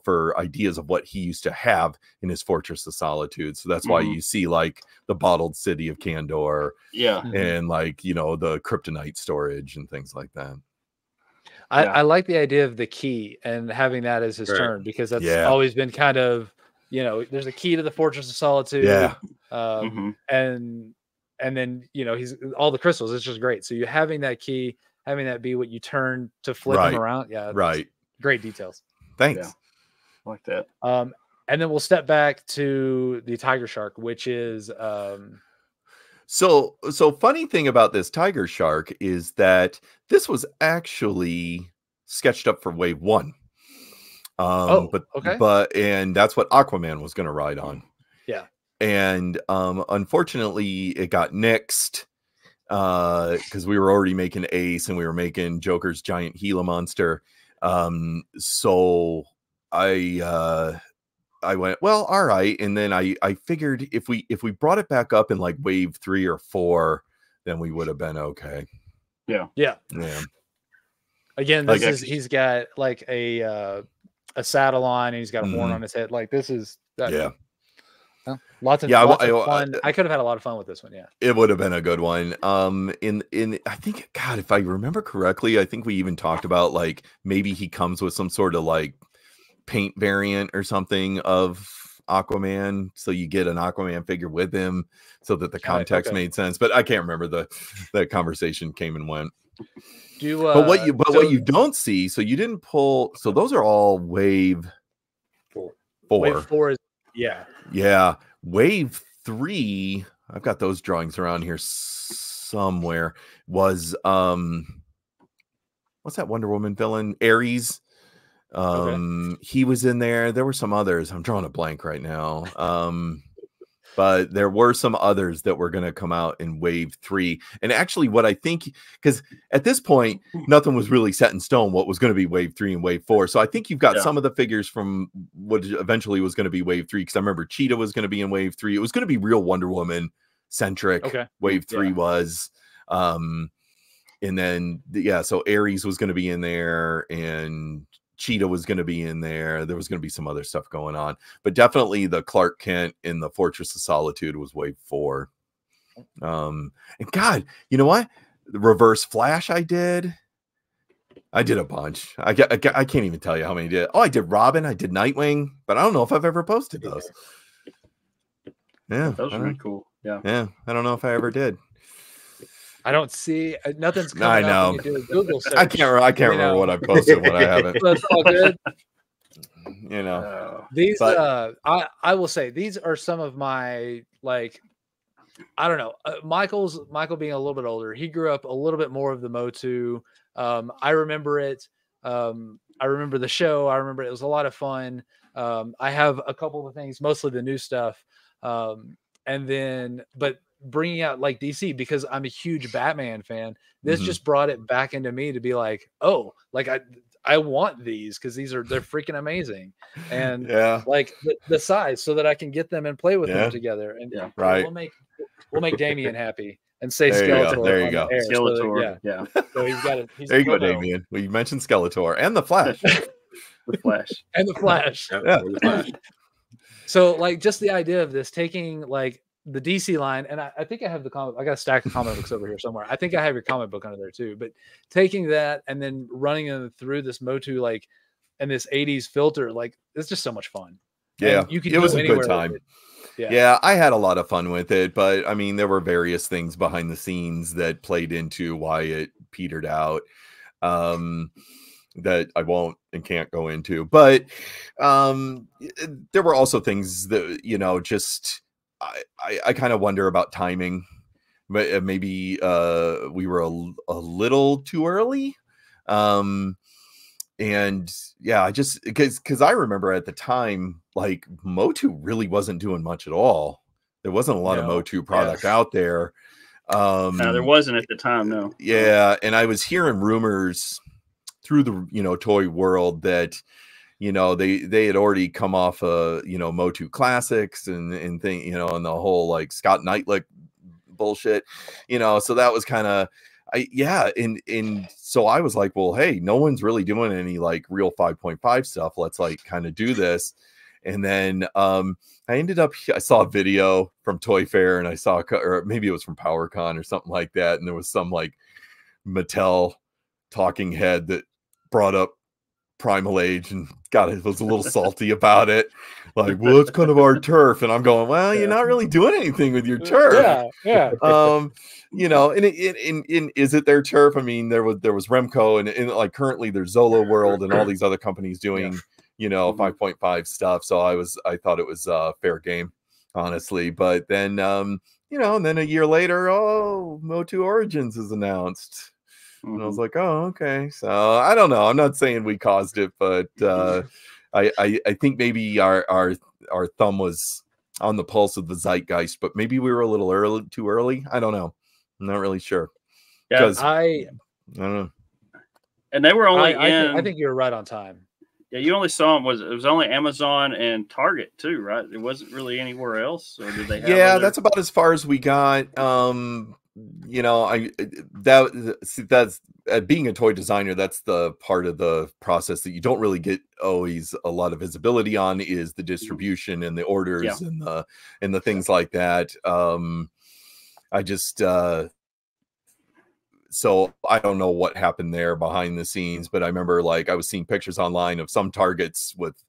Speaker 5: for ideas of what he used to have in his Fortress of Solitude. So that's why you see like the bottled city of Kandor
Speaker 2: Yeah.
Speaker 5: and like, the kryptonite storage and things like that.
Speaker 4: I like the idea of the key and having that as his
Speaker 3: Right.
Speaker 4: turn because that's
Speaker 5: Yeah.
Speaker 4: always been kind of, there's a key to the Fortress of Solitude.
Speaker 5: Yeah.
Speaker 2: Mhm.
Speaker 4: And then, he's all the crystals. It's just great. So you having that key, having that be what you turn to flip
Speaker 5: Right.
Speaker 4: him around. Yeah.
Speaker 5: Right.
Speaker 4: Great details.
Speaker 5: Thanks.
Speaker 2: Yeah. Like that.
Speaker 4: And then we'll step back to the Tiger Shark, which is
Speaker 5: So funny thing about this Tiger Shark is that this was actually sketched up for wave 1. And that's what Aquaman was going to ride on.
Speaker 4: Yeah.
Speaker 5: And unfortunately it got nixed because we were already making Ace and we were making Joker's giant Gila monster. So I went, well, all right. And then I figured if we brought it back up in like wave 3 or 4, then we would have been okay.
Speaker 4: Yeah. Again, he's got like a saddle on and he's got a horn on his head. Like this is lots of fun. I could have had a lot of fun with this one. Yeah,
Speaker 5: it would have been a good one. In I think, God, if I remember correctly, I think we even talked about like maybe he comes with some sort of like paint variant or something of Aquaman, so you get an Aquaman figure with him, so that the context made sense. But I can't remember the conversation came and went. But what you don't see, so you didn't pull. So those are all wave 4.
Speaker 4: Wave 4 is
Speaker 5: yeah. Wave 3, I've got those drawings around here somewhere. Was what's that Wonder Woman villain? Ares. He was in there. There were some others. I'm drawing a blank right now. but there were some others that were going to come out in wave 3. And actually what I think, because at this point, nothing was really set in stone what was going to be wave 3 and wave 4. So I think you've got some of the figures from what eventually was going to be wave 3. Because I remember Cheetah was going to be in wave 3. It was going to be real Wonder Woman centric.
Speaker 4: Okay.
Speaker 5: Wave 3 was. And then, so Ares was going to be in there, and Cheetah was going to be in there. There was going to be some other stuff going on, but definitely the Clark Kent in the Fortress of Solitude was wave 4. And God, you know what? The Reverse Flash I did a bunch. I can't even tell you how many I did. Oh, I did Robin. I did Nightwing, but I don't know if I've ever posted those. Yeah,
Speaker 2: those are really cool.
Speaker 5: Yeah, I don't know if I ever did.
Speaker 4: I don't see nothing's coming.
Speaker 5: I know.
Speaker 4: Up when you do a Google search.
Speaker 5: I can't remember what I posted, what I haven't.
Speaker 4: That's all good.
Speaker 5: You know,
Speaker 4: these. I will say these are some of my, like, I don't know. Michael being a little bit older, he grew up a little bit more of the motu. I remember it. I remember the show. I remember it was a lot of fun. I have a couple of things, mostly the new stuff. And then, but bringing out like DC, because I'm a huge Batman fan, this just brought it back into me to be like, oh, like I want these because they're freaking amazing. And like the size, so that I can get them and play with them together. And
Speaker 5: right.
Speaker 4: We'll make Damien happy and say
Speaker 5: there
Speaker 4: Skeletor.
Speaker 5: There you go.
Speaker 2: Skeletor.
Speaker 4: So he's got it.
Speaker 5: There you go, Damien. Well, you mentioned Skeletor and the Flash.
Speaker 2: The Flash.
Speaker 4: And the Flash.
Speaker 3: The Flash.
Speaker 4: So like just the idea of this, taking like the DC line, and I think I have the comic. I got a stack of comic books over here somewhere. I think I have your comic book under there too. But taking that and then running them through this motu, like, and this 80s filter, like, it's just so much fun.
Speaker 5: Yeah,
Speaker 4: and you can
Speaker 5: it was a good time. Yeah, I had a lot of fun with it, but I mean, there were various things behind the scenes that played into why it petered out. That I won't and can't go into, but there were also things that, you know, just I kind of wonder about timing. But maybe we were a little too early. And yeah, I just because I remember at the time, like, motu really wasn't doing much at all. There wasn't a lot of motu product out there.
Speaker 2: No, there wasn't at the time. No.
Speaker 5: Yeah, and I was hearing rumors through the, you know, toy world that, you know, they had already come off you know, motu classics and thing, you know, and the whole like Scott Knightlick bullshit, you know. So that was kind of and so I was like, well, hey, no one's really doing any like real 5.5 stuff. Let's like kind of do this. And then I saw a video from Toy Fair, and I saw, or maybe it was from PowerCon or something like that, and there was some like Mattel talking head that brought up Primal Age, and God, it was a little salty about it. Like, well, it's kind of our turf, and I'm going, well, you're not really doing anything with your turf.
Speaker 4: Yeah.
Speaker 5: You know, and is it their turf? I mean, there was Remco, and like currently there's Zolo World and all these other companies doing you know, 5.5 stuff. So I thought it was fair game, honestly. But then you know, and then a year later, Motu Origins is announced. And I was like, oh, okay. So I don't know. I'm not saying we caused it, but I think maybe our thumb was on the pulse of the zeitgeist, but maybe we were a little too early. I don't know. I'm not really sure.
Speaker 2: Yeah,
Speaker 5: I don't know.
Speaker 2: And they were only
Speaker 4: I think you're right on time.
Speaker 2: Yeah, you only saw them. It was only Amazon and Target too, right? It wasn't really anywhere else, or did they have?
Speaker 5: Yeah, that's about as far as we got. You know, that's being a toy designer, that's the part of the process that you don't really get always a lot of visibility on, is the distribution and the orders and the things like that. I just so I don't know what happened there behind the scenes, but I remember like I was seeing pictures online of some Targets with,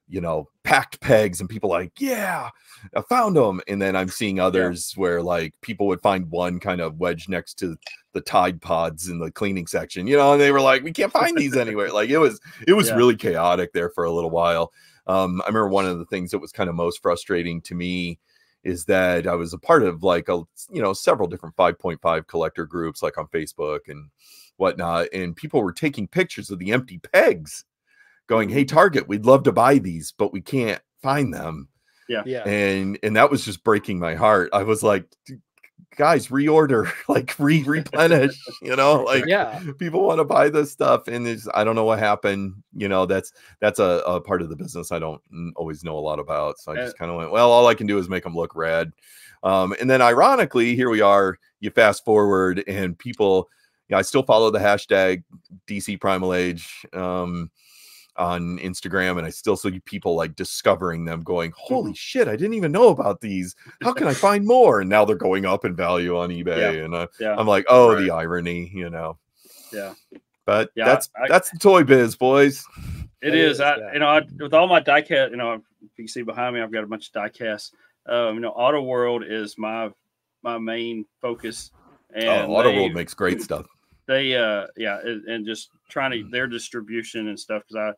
Speaker 5: you know, packed pegs and people like, yeah, I found them. And then I'm seeing others where like people would find one kind of wedged next to the Tide Pods in the cleaning section, you know, and they were like, we can't find these anywhere. Like it was really chaotic there for a little while. I remember one of the things that was kind of most frustrating to me is that I was a part of like several different 5.5 collector groups, like on Facebook and whatnot. And people were taking pictures of the empty pegs going, hey, Target, we'd love to buy these, but we can't find them.
Speaker 4: Yeah.
Speaker 5: And that was just breaking my heart. I was like, guys, reorder, like replenish, you know, like people want to buy this stuff. And I don't know what happened. You know, that's a part of the business I don't always know a lot about. So I just kind of went, well, all I can do is make them look rad. And then ironically, here we are, you fast forward and people, I still follow the hashtag DC Primal Age on Instagram, and I still see people like discovering them going, holy shit, I didn't even know about these. How can I find more? And now they're going up in value on eBay. And I'm like, oh, the irony, you know.
Speaker 2: Yeah.
Speaker 5: But that's the toy biz, boys.
Speaker 2: It is. With all my die cast, if you can see behind me, I've got a bunch of die casts. Auto World is my main focus. And
Speaker 5: Auto World makes great stuff.
Speaker 2: They and just trying to their distribution and stuff, because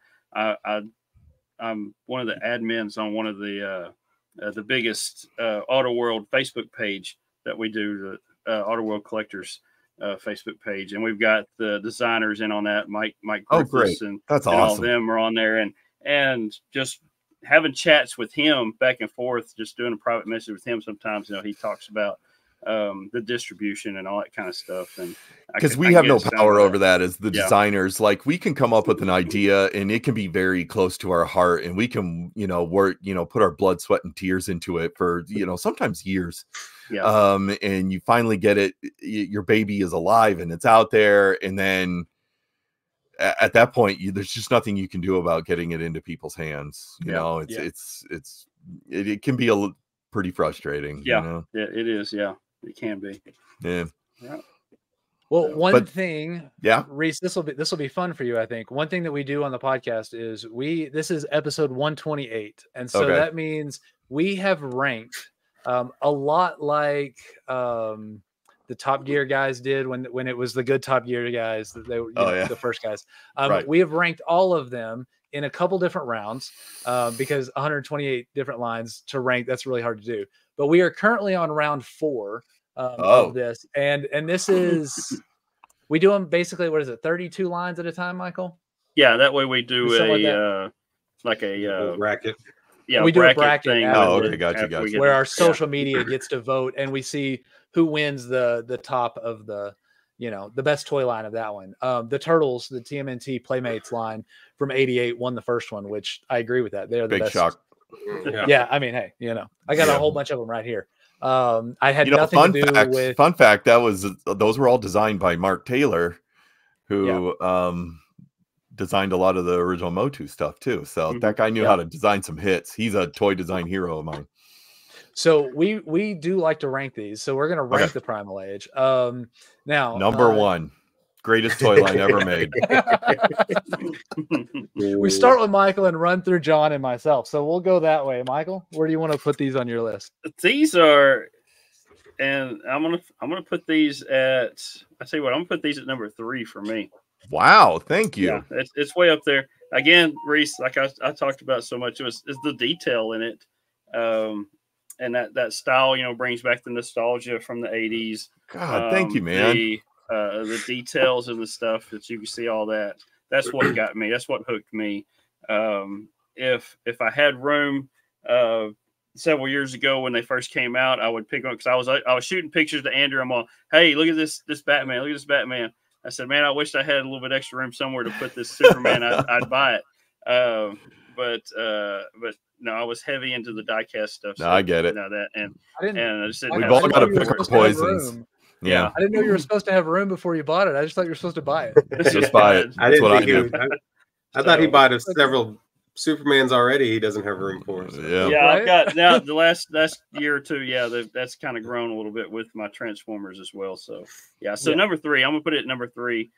Speaker 2: I'm one of the admins on one of the biggest Auto World Facebook page that we do, the Auto World Collectors Facebook page, and we've got the designers in on that, Mike Griffiths, and
Speaker 5: that's
Speaker 2: and
Speaker 5: awesome.
Speaker 2: all of them are on there, and just having chats with him back and forth, just doing a private message with him. Sometimes, he talks about the distribution and all that kind of stuff, and
Speaker 5: because we have no power over that as the designers. Like, we can come up with an idea and it can be very close to our heart, and we can work, put our blood, sweat, and tears into it for sometimes years. And you finally get it, your baby is alive and it's out there, and then at that point there's just nothing you can do about getting it into people's hands. It can be pretty frustrating.
Speaker 2: It is. It can be.
Speaker 5: Yeah.
Speaker 4: Well, thing, Reis, this will be fun for you, I think. One thing that we do on the podcast is this is episode 128, and so that means we have ranked a lot like the Top Gear guys did when it was the good Top Gear guys that they were the first guys. We have ranked all of them in a couple different rounds because 128 different lines to rank, that's really hard to do. But we are currently on round 4 of this, and this is we do them basically. What is it? 32 lines at a time, Michael?
Speaker 2: Yeah, that way we do a
Speaker 3: bracket.
Speaker 2: Yeah,
Speaker 4: we do a bracket
Speaker 2: thing.
Speaker 5: Gotcha.
Speaker 4: Where our social media gets to vote, and we see who wins the top of the the best toy line of that one. The Turtles, the TMNT Playmates line from '88 won the first one, which I agree with that. They're the best.
Speaker 5: Shock.
Speaker 4: Yeah, I mean, hey, I got a whole bunch of them right here. I had nothing to do with.
Speaker 5: Fun fact: those were all designed by Mark Taylor, who designed a lot of the original Motu stuff too. So that guy knew how to design some hits. He's a toy design hero of mine.
Speaker 4: So we do like to rank these. So we're gonna rank the Primal Age. Now,
Speaker 5: number 1. Greatest toy line ever made.
Speaker 4: We start with Michael and run through John and myself. So we'll go that way. Michael, where do you want to put these on your list?
Speaker 2: These are, and I'm gonna put these at. I tell you what, I'm gonna put these at number 3 for me.
Speaker 5: Wow, thank you.
Speaker 2: Yeah, it's way up there. Again, Reis, like I talked about so much, is the detail in it, and that style, brings back the nostalgia from the '80s.
Speaker 5: God, thank you, man.
Speaker 2: The details and the stuff that you can see, all that's what got me. That's what hooked me. If I had room, several years ago when they first came out, I would pick them because I was shooting pictures to Andrew. I'm all, hey, look at this Batman. Look at this Batman. I said, man, I wish I had a little bit extra room somewhere to put this Superman. I'd buy it. But no, I was heavy into the diecast stuff. So
Speaker 5: I get it.
Speaker 2: I just didn't
Speaker 5: We've all got to pick our poisons. Yeah.
Speaker 4: I didn't know you were supposed to have room before you bought it. I just thought you were supposed to buy it.
Speaker 5: Just buy it.
Speaker 3: I didn't think I thought he bought several Supermans already. He doesn't have room for. So.
Speaker 2: Yeah. I've got now the last year or two. Yeah, that's kind of grown a little bit with my Transformers as well. So number 3, I'm gonna put it at number 3,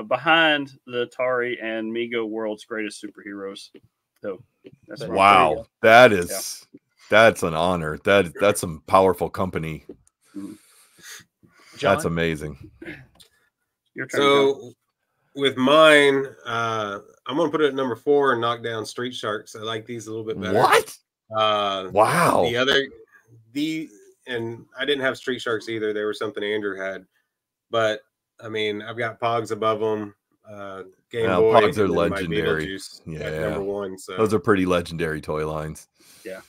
Speaker 2: behind the Atari and Mego World's Greatest Superheroes. So that's
Speaker 5: wow, that's an honor. That's some powerful company.
Speaker 4: John?
Speaker 5: That's amazing.
Speaker 2: Your turn,
Speaker 3: so with mine, I'm gonna put it at number 4 and knock down Street Sharks. I like these a little bit better.
Speaker 5: What?
Speaker 3: Wow. And I didn't have Street Sharks either. They were something Andrew had, but I mean, I've got Pogs above them. Game Boy.
Speaker 5: Pogs are legendary.
Speaker 3: Number 1. So
Speaker 5: those are pretty legendary toy lines.
Speaker 2: Yeah.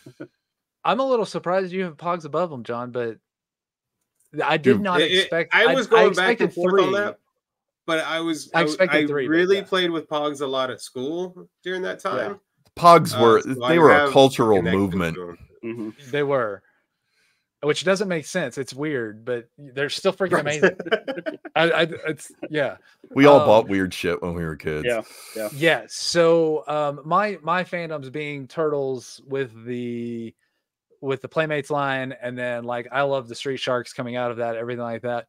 Speaker 4: I'm a little surprised you have Pogs above them, John, but I did not expect.
Speaker 3: I was going back and forth
Speaker 4: 3.
Speaker 3: on that, but I
Speaker 4: expected 3.
Speaker 3: Really played with Pogs a lot at school during that time.
Speaker 4: Yeah.
Speaker 5: Pogs were
Speaker 3: So
Speaker 5: they were a cultural
Speaker 3: connected
Speaker 5: movement.
Speaker 3: to 'em.
Speaker 2: Mhm.
Speaker 4: They were, which doesn't make sense. It's weird, but they're still freaking amazing. It's
Speaker 5: We all bought weird shit when we were kids.
Speaker 2: Yeah.
Speaker 4: So my fandoms being Turtles with the Playmates line, and then like I love the Street Sharks coming out of that, everything like that.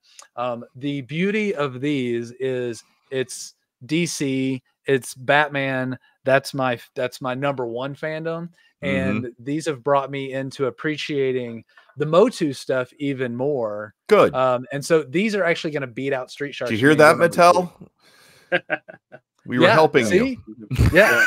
Speaker 4: The beauty of these is it's DC, it's Batman. That's my number one fandom, and these have brought me into appreciating the Motu stuff even more.
Speaker 5: Good.
Speaker 4: And so these are actually going to beat out Street Sharks.
Speaker 5: Did you hear that, Mattel? We were helping you.
Speaker 4: Yeah.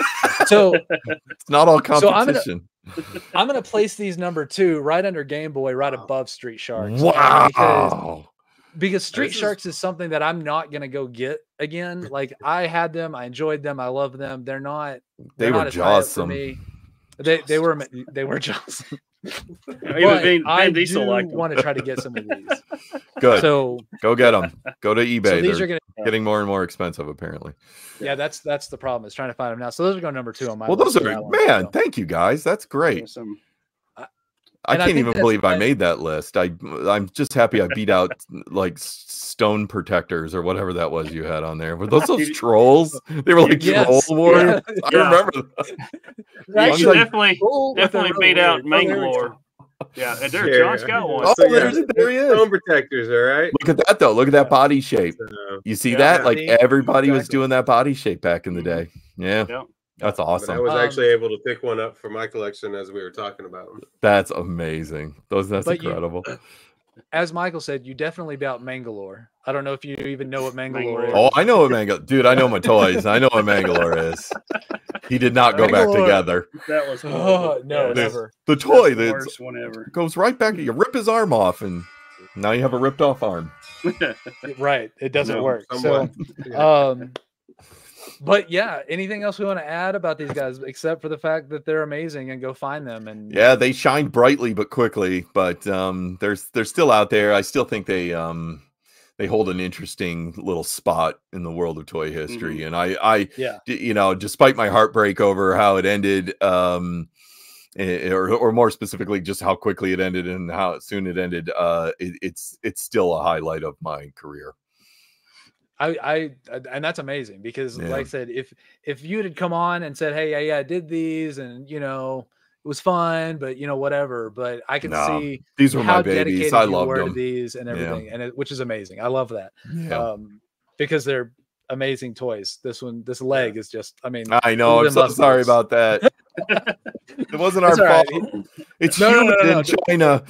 Speaker 4: So
Speaker 5: it's not all competition.
Speaker 4: So I'm gonna place these number 2 right under Game Boy, right above Street Sharks.
Speaker 5: Wow.
Speaker 4: Because Street Sharks is something that I'm not gonna go get again. Like I had them, I enjoyed them, I love them. They were
Speaker 5: awesome.
Speaker 4: They were awesome.
Speaker 2: Even Vin Diesel
Speaker 4: do
Speaker 2: liked them.
Speaker 4: want to try to get some of these.
Speaker 5: Good.
Speaker 4: So
Speaker 5: go get them. Go to eBay.
Speaker 4: So these
Speaker 5: They're
Speaker 4: are
Speaker 5: getting more and more expensive, apparently.
Speaker 4: Yeah, that's the problem, is trying to find them now. So those are going number 2 on my
Speaker 5: well,
Speaker 4: list.
Speaker 5: those are man. Thank you guys. That's great.
Speaker 2: Awesome.
Speaker 5: I can't even believe I made that list. I'm just happy I beat out like Stone Protectors or whatever that was you had on there. Were those trolls? They were like troll warriors.
Speaker 2: Yeah.
Speaker 5: I remember that.
Speaker 2: You definitely beat out Mangalore. Yeah, and there, John's got one.
Speaker 5: Oh, there he is.
Speaker 3: Stone Protectors, all right.
Speaker 5: Look at that though. Look at that body shape. You see that? Like everybody was doing that body shape back in the day. Yeah. That's awesome.
Speaker 3: But I was actually able to pick one up for my collection as we were talking about them.
Speaker 5: That's amazing. That's incredible.
Speaker 4: As Michael said, you definitely beat out Mangalore. I don't know if you even know what Mangalore is.
Speaker 5: Oh, I know what Mangalore. Dude, I know my toys. I know what Mangalore is. He did not go back together.
Speaker 2: That was
Speaker 4: no, never.
Speaker 5: The toy
Speaker 2: the worst one ever.
Speaker 5: Goes right back. You rip his arm off, and now you have a ripped off arm.
Speaker 4: Right. It doesn't work. So, but yeah, anything else we want to add about these guys except for the fact that they're amazing and go find them? And
Speaker 5: yeah, they shine brightly but quickly, but they're still out there. I still think they hold an interesting little spot in the world of toy history. And I you know, despite my heartbreak over how it ended, or more specifically, just how quickly it ended and how soon it ended, it's still a highlight of my career.
Speaker 4: And that's amazing because, like I said, if you had come on and said, "Hey, I did these, and you know, it was fun, but you know, whatever," but I can see
Speaker 5: these were
Speaker 4: how
Speaker 5: my babies.
Speaker 4: dedicated
Speaker 5: I
Speaker 4: you
Speaker 5: loved
Speaker 4: were
Speaker 5: them.
Speaker 4: to these and everything, and which is amazing. I love that.
Speaker 5: Yeah.
Speaker 4: Because they're amazing toys. This leg is just. I mean,
Speaker 5: I know. I'm so sorry about that. It wasn't our fault. It's humid in China.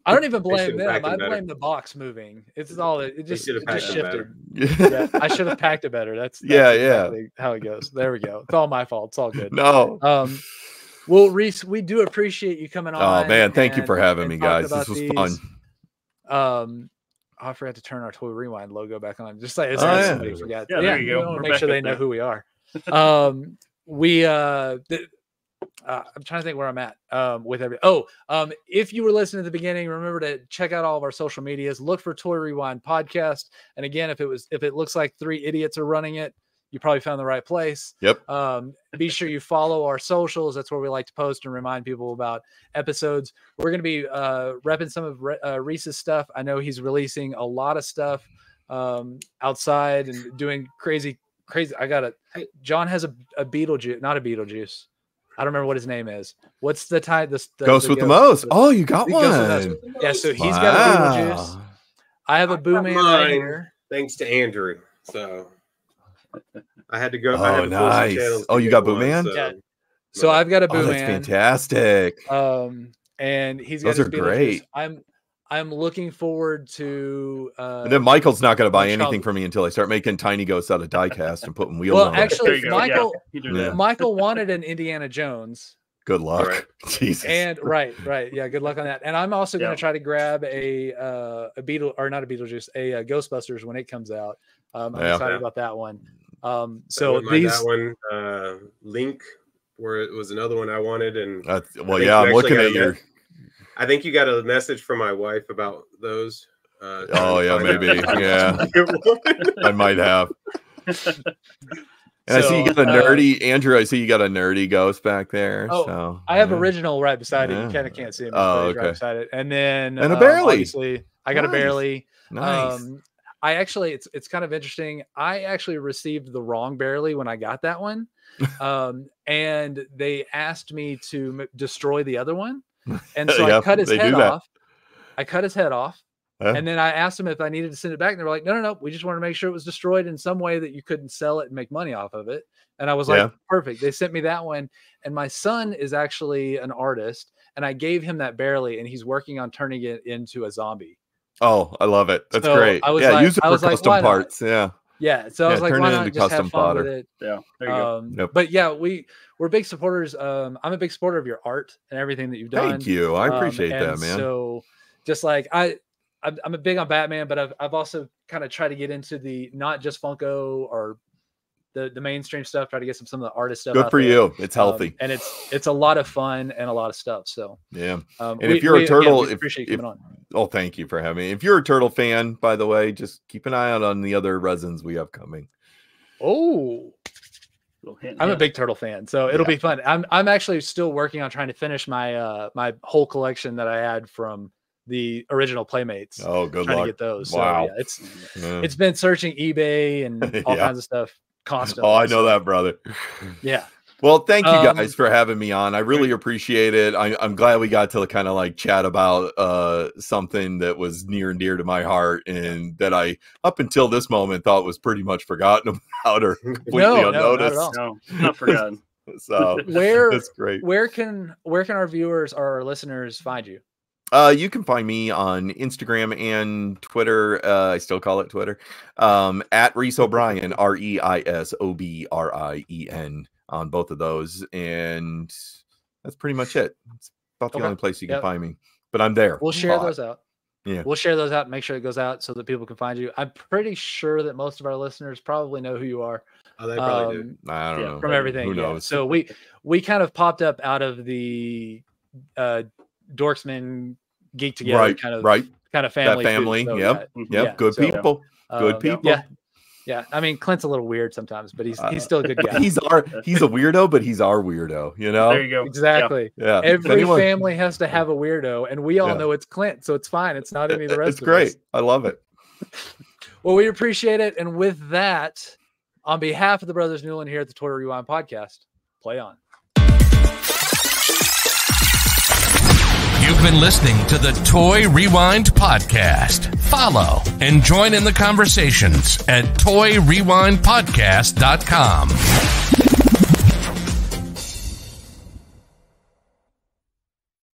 Speaker 4: I don't even blame them. I blame the box moving. It's all it just shifted. I should have packed it better. That's exactly how it goes. There we go. It's all my fault. It's all good.
Speaker 5: No.
Speaker 4: Well, Reis, we do appreciate you coming on.
Speaker 5: Oh man, thank you for having me, guys. This was fun.
Speaker 4: I forgot to turn our Toy Rewind logo back on. Just like somebody forgot.
Speaker 2: Yeah, there you go.
Speaker 4: We want to make sure they know who we are. I'm trying to think where I'm at with every. If you were listening at the beginning, remember to check out all of our social medias. Look for Toy Rewind Podcast. And again, if it looks like 3 idiots are running it, you probably found the right place.
Speaker 5: Yep.
Speaker 4: Be sure you follow our socials. That's where we like to post and remind people about episodes. We're going to be repping some of Reis's stuff. I know he's releasing a lot of stuff outside and doing crazy. John has a Beetlejuice, not a Beetlejuice. I don't remember what his name is. What's the type?
Speaker 5: Ghost with the most. Oh, you got one.
Speaker 4: Yeah, so he's got a Beetlejuice. I have a Booman right here.
Speaker 3: Thanks to Andrew. So I had to go.
Speaker 5: Oh, nice. Oh, you got Booman?
Speaker 4: So, yeah. So I've got a Booman.
Speaker 5: That's fantastic.
Speaker 4: And he's got.
Speaker 5: Those are great.
Speaker 4: I'm looking forward to.
Speaker 5: And then Michael's not going to buy anything from me until I start making tiny ghosts out of die-cast and putting wheels on.
Speaker 4: Well, actually,
Speaker 2: Michael
Speaker 4: Michael wanted an Indiana Jones.
Speaker 5: Good luck.
Speaker 3: Right.
Speaker 5: Jesus.
Speaker 4: And right. Yeah, good luck on that. And I'm also going to try to grab a Beetlejuice, a Ghostbusters when it comes out. I'm excited about that one. So these
Speaker 3: that one Link where it was another one I wanted. And
Speaker 5: well,
Speaker 3: think
Speaker 5: yeah,
Speaker 3: you
Speaker 5: I'm looking
Speaker 3: actually
Speaker 5: at
Speaker 3: got a
Speaker 5: your.
Speaker 3: I think you got a message from my wife about those.
Speaker 5: Oh yeah, maybe. Yeah, I might have. And I see you got a nerdy Andrew. I see you got a nerdy ghost back there.
Speaker 4: Oh,
Speaker 5: so
Speaker 4: I have original right beside it.
Speaker 5: Yeah.
Speaker 4: You kind of can't see him.
Speaker 5: Oh,
Speaker 4: Right
Speaker 5: okay.
Speaker 4: beside it, and then
Speaker 5: And a barely.
Speaker 4: Obviously, I got a
Speaker 5: Nice.
Speaker 4: barely.
Speaker 5: nice.
Speaker 4: I actually, it's kind of interesting. I actually received the wrong barely when I got that one, and they asked me to destroy the other one, and so I
Speaker 5: Yep,
Speaker 4: cut his
Speaker 5: they
Speaker 4: head
Speaker 5: do that.
Speaker 4: off. I cut his head off.
Speaker 5: Huh?
Speaker 4: And then I asked them if I needed to send it back. And they were like, no. We just want to make sure it was destroyed in some way that you couldn't sell it and make money off of it. And I was like, perfect. They sent me that one. And my son is actually an artist. And I gave him that barely. And he's working on turning it into a zombie.
Speaker 5: Oh, I love it. That's
Speaker 4: So
Speaker 5: great.
Speaker 4: I was
Speaker 5: Yeah,
Speaker 4: like-
Speaker 5: use it
Speaker 4: I
Speaker 5: for
Speaker 4: was like,
Speaker 5: custom
Speaker 4: why not?
Speaker 5: parts. Yeah.
Speaker 4: Yeah. So I was like,
Speaker 5: turn
Speaker 4: why
Speaker 5: it
Speaker 4: not
Speaker 5: into
Speaker 4: just have
Speaker 5: custom
Speaker 4: fun
Speaker 5: fodder.
Speaker 4: with it?
Speaker 2: Yeah, there you go.
Speaker 5: Yep.
Speaker 4: But yeah, we're big supporters. I'm a big supporter of your art and everything that you've done.
Speaker 5: Thank you. I appreciate that,
Speaker 4: and
Speaker 5: man.
Speaker 4: So just like I'm a big on Batman, but I've also kind of tried to get into the not just Funko or the mainstream stuff. Try to get some of the artist stuff.
Speaker 5: Good
Speaker 4: out
Speaker 5: for
Speaker 4: there.
Speaker 5: you. It's healthy.
Speaker 4: And it's a lot of fun and a lot of stuff. So
Speaker 5: Yeah.
Speaker 4: and
Speaker 5: if you're a turtle,
Speaker 4: we appreciate you coming on.
Speaker 5: Oh, thank you for having me. If you're a turtle fan, by the way, just keep an eye out on the other resins we have coming.
Speaker 4: Oh,
Speaker 2: Little hint,
Speaker 4: I'm a
Speaker 2: hint.
Speaker 4: big turtle fan, so it'll
Speaker 5: Yeah.
Speaker 4: be fun. I'm actually still working on trying to finish my my whole collection that I had from the original Playmates.
Speaker 5: Oh, good
Speaker 4: Trying
Speaker 5: luck.
Speaker 4: to get those.
Speaker 5: Wow.
Speaker 4: So
Speaker 5: Yeah.
Speaker 4: it's been searching eBay and all
Speaker 5: Yeah.
Speaker 4: kinds of stuff constantly.
Speaker 5: Oh, I know
Speaker 4: so,
Speaker 5: that, brother.
Speaker 4: Yeah.
Speaker 5: Well, thank you
Speaker 4: Um,
Speaker 5: guys for having me on. I really appreciate it. I'm glad we got to kind of like chat about something that was near and dear to my heart and that I, up until this moment, thought was pretty much forgotten about or completely
Speaker 4: No, not at
Speaker 5: unnoticed.
Speaker 4: all.
Speaker 2: No, not forgotten.
Speaker 5: So
Speaker 4: Where
Speaker 5: that's great.
Speaker 4: where can our viewers or our listeners find you?
Speaker 5: You can find me on Instagram and Twitter. I still call it Twitter. At Reis O'Brien, ReisobRien on both of those. And that's pretty much it. It's about the
Speaker 4: Okay.
Speaker 5: only place you can
Speaker 4: Yep.
Speaker 5: find me. But I'm there.
Speaker 4: We'll
Speaker 5: a
Speaker 4: share
Speaker 5: lot.
Speaker 4: those out.
Speaker 5: Yeah.
Speaker 4: We'll share those out and make sure it goes out so that people can find you. I'm pretty sure that most of our listeners probably know who you are.
Speaker 3: Oh, they probably do.
Speaker 5: I don't
Speaker 2: Yeah,
Speaker 5: know.
Speaker 4: From everything.
Speaker 5: Who
Speaker 4: yeah.
Speaker 5: knows?
Speaker 4: So we kind of popped up out of the Dorksman Geek Together
Speaker 5: right.
Speaker 4: kind of
Speaker 5: Right.
Speaker 4: family. too.
Speaker 5: That family.
Speaker 4: So,
Speaker 5: Yep.
Speaker 2: Mhm.
Speaker 5: Yep.
Speaker 4: yeah,
Speaker 5: Good
Speaker 4: so,
Speaker 5: people. Good people.
Speaker 4: Yeah. Yeah. I mean, Clint's a little weird sometimes, but he's still a good guy.
Speaker 5: He's a weirdo, but he's our weirdo, you know?
Speaker 2: There you go.
Speaker 4: Exactly.
Speaker 5: Yeah. If
Speaker 4: Every
Speaker 5: anyone-
Speaker 4: family has to have a weirdo, and we all
Speaker 5: Yeah.
Speaker 4: know it's Clint, so it's fine. It's not any of the rest
Speaker 5: It's
Speaker 4: of
Speaker 5: great.
Speaker 4: us.
Speaker 5: I love it.
Speaker 4: Well, we appreciate it. And with that, on behalf of the Brothers Newland here at the Toy Rewind podcast, play on.
Speaker 1: You've been listening to the Toy Rewind podcast. Follow and join in the conversations at toyrewindpodcast.com.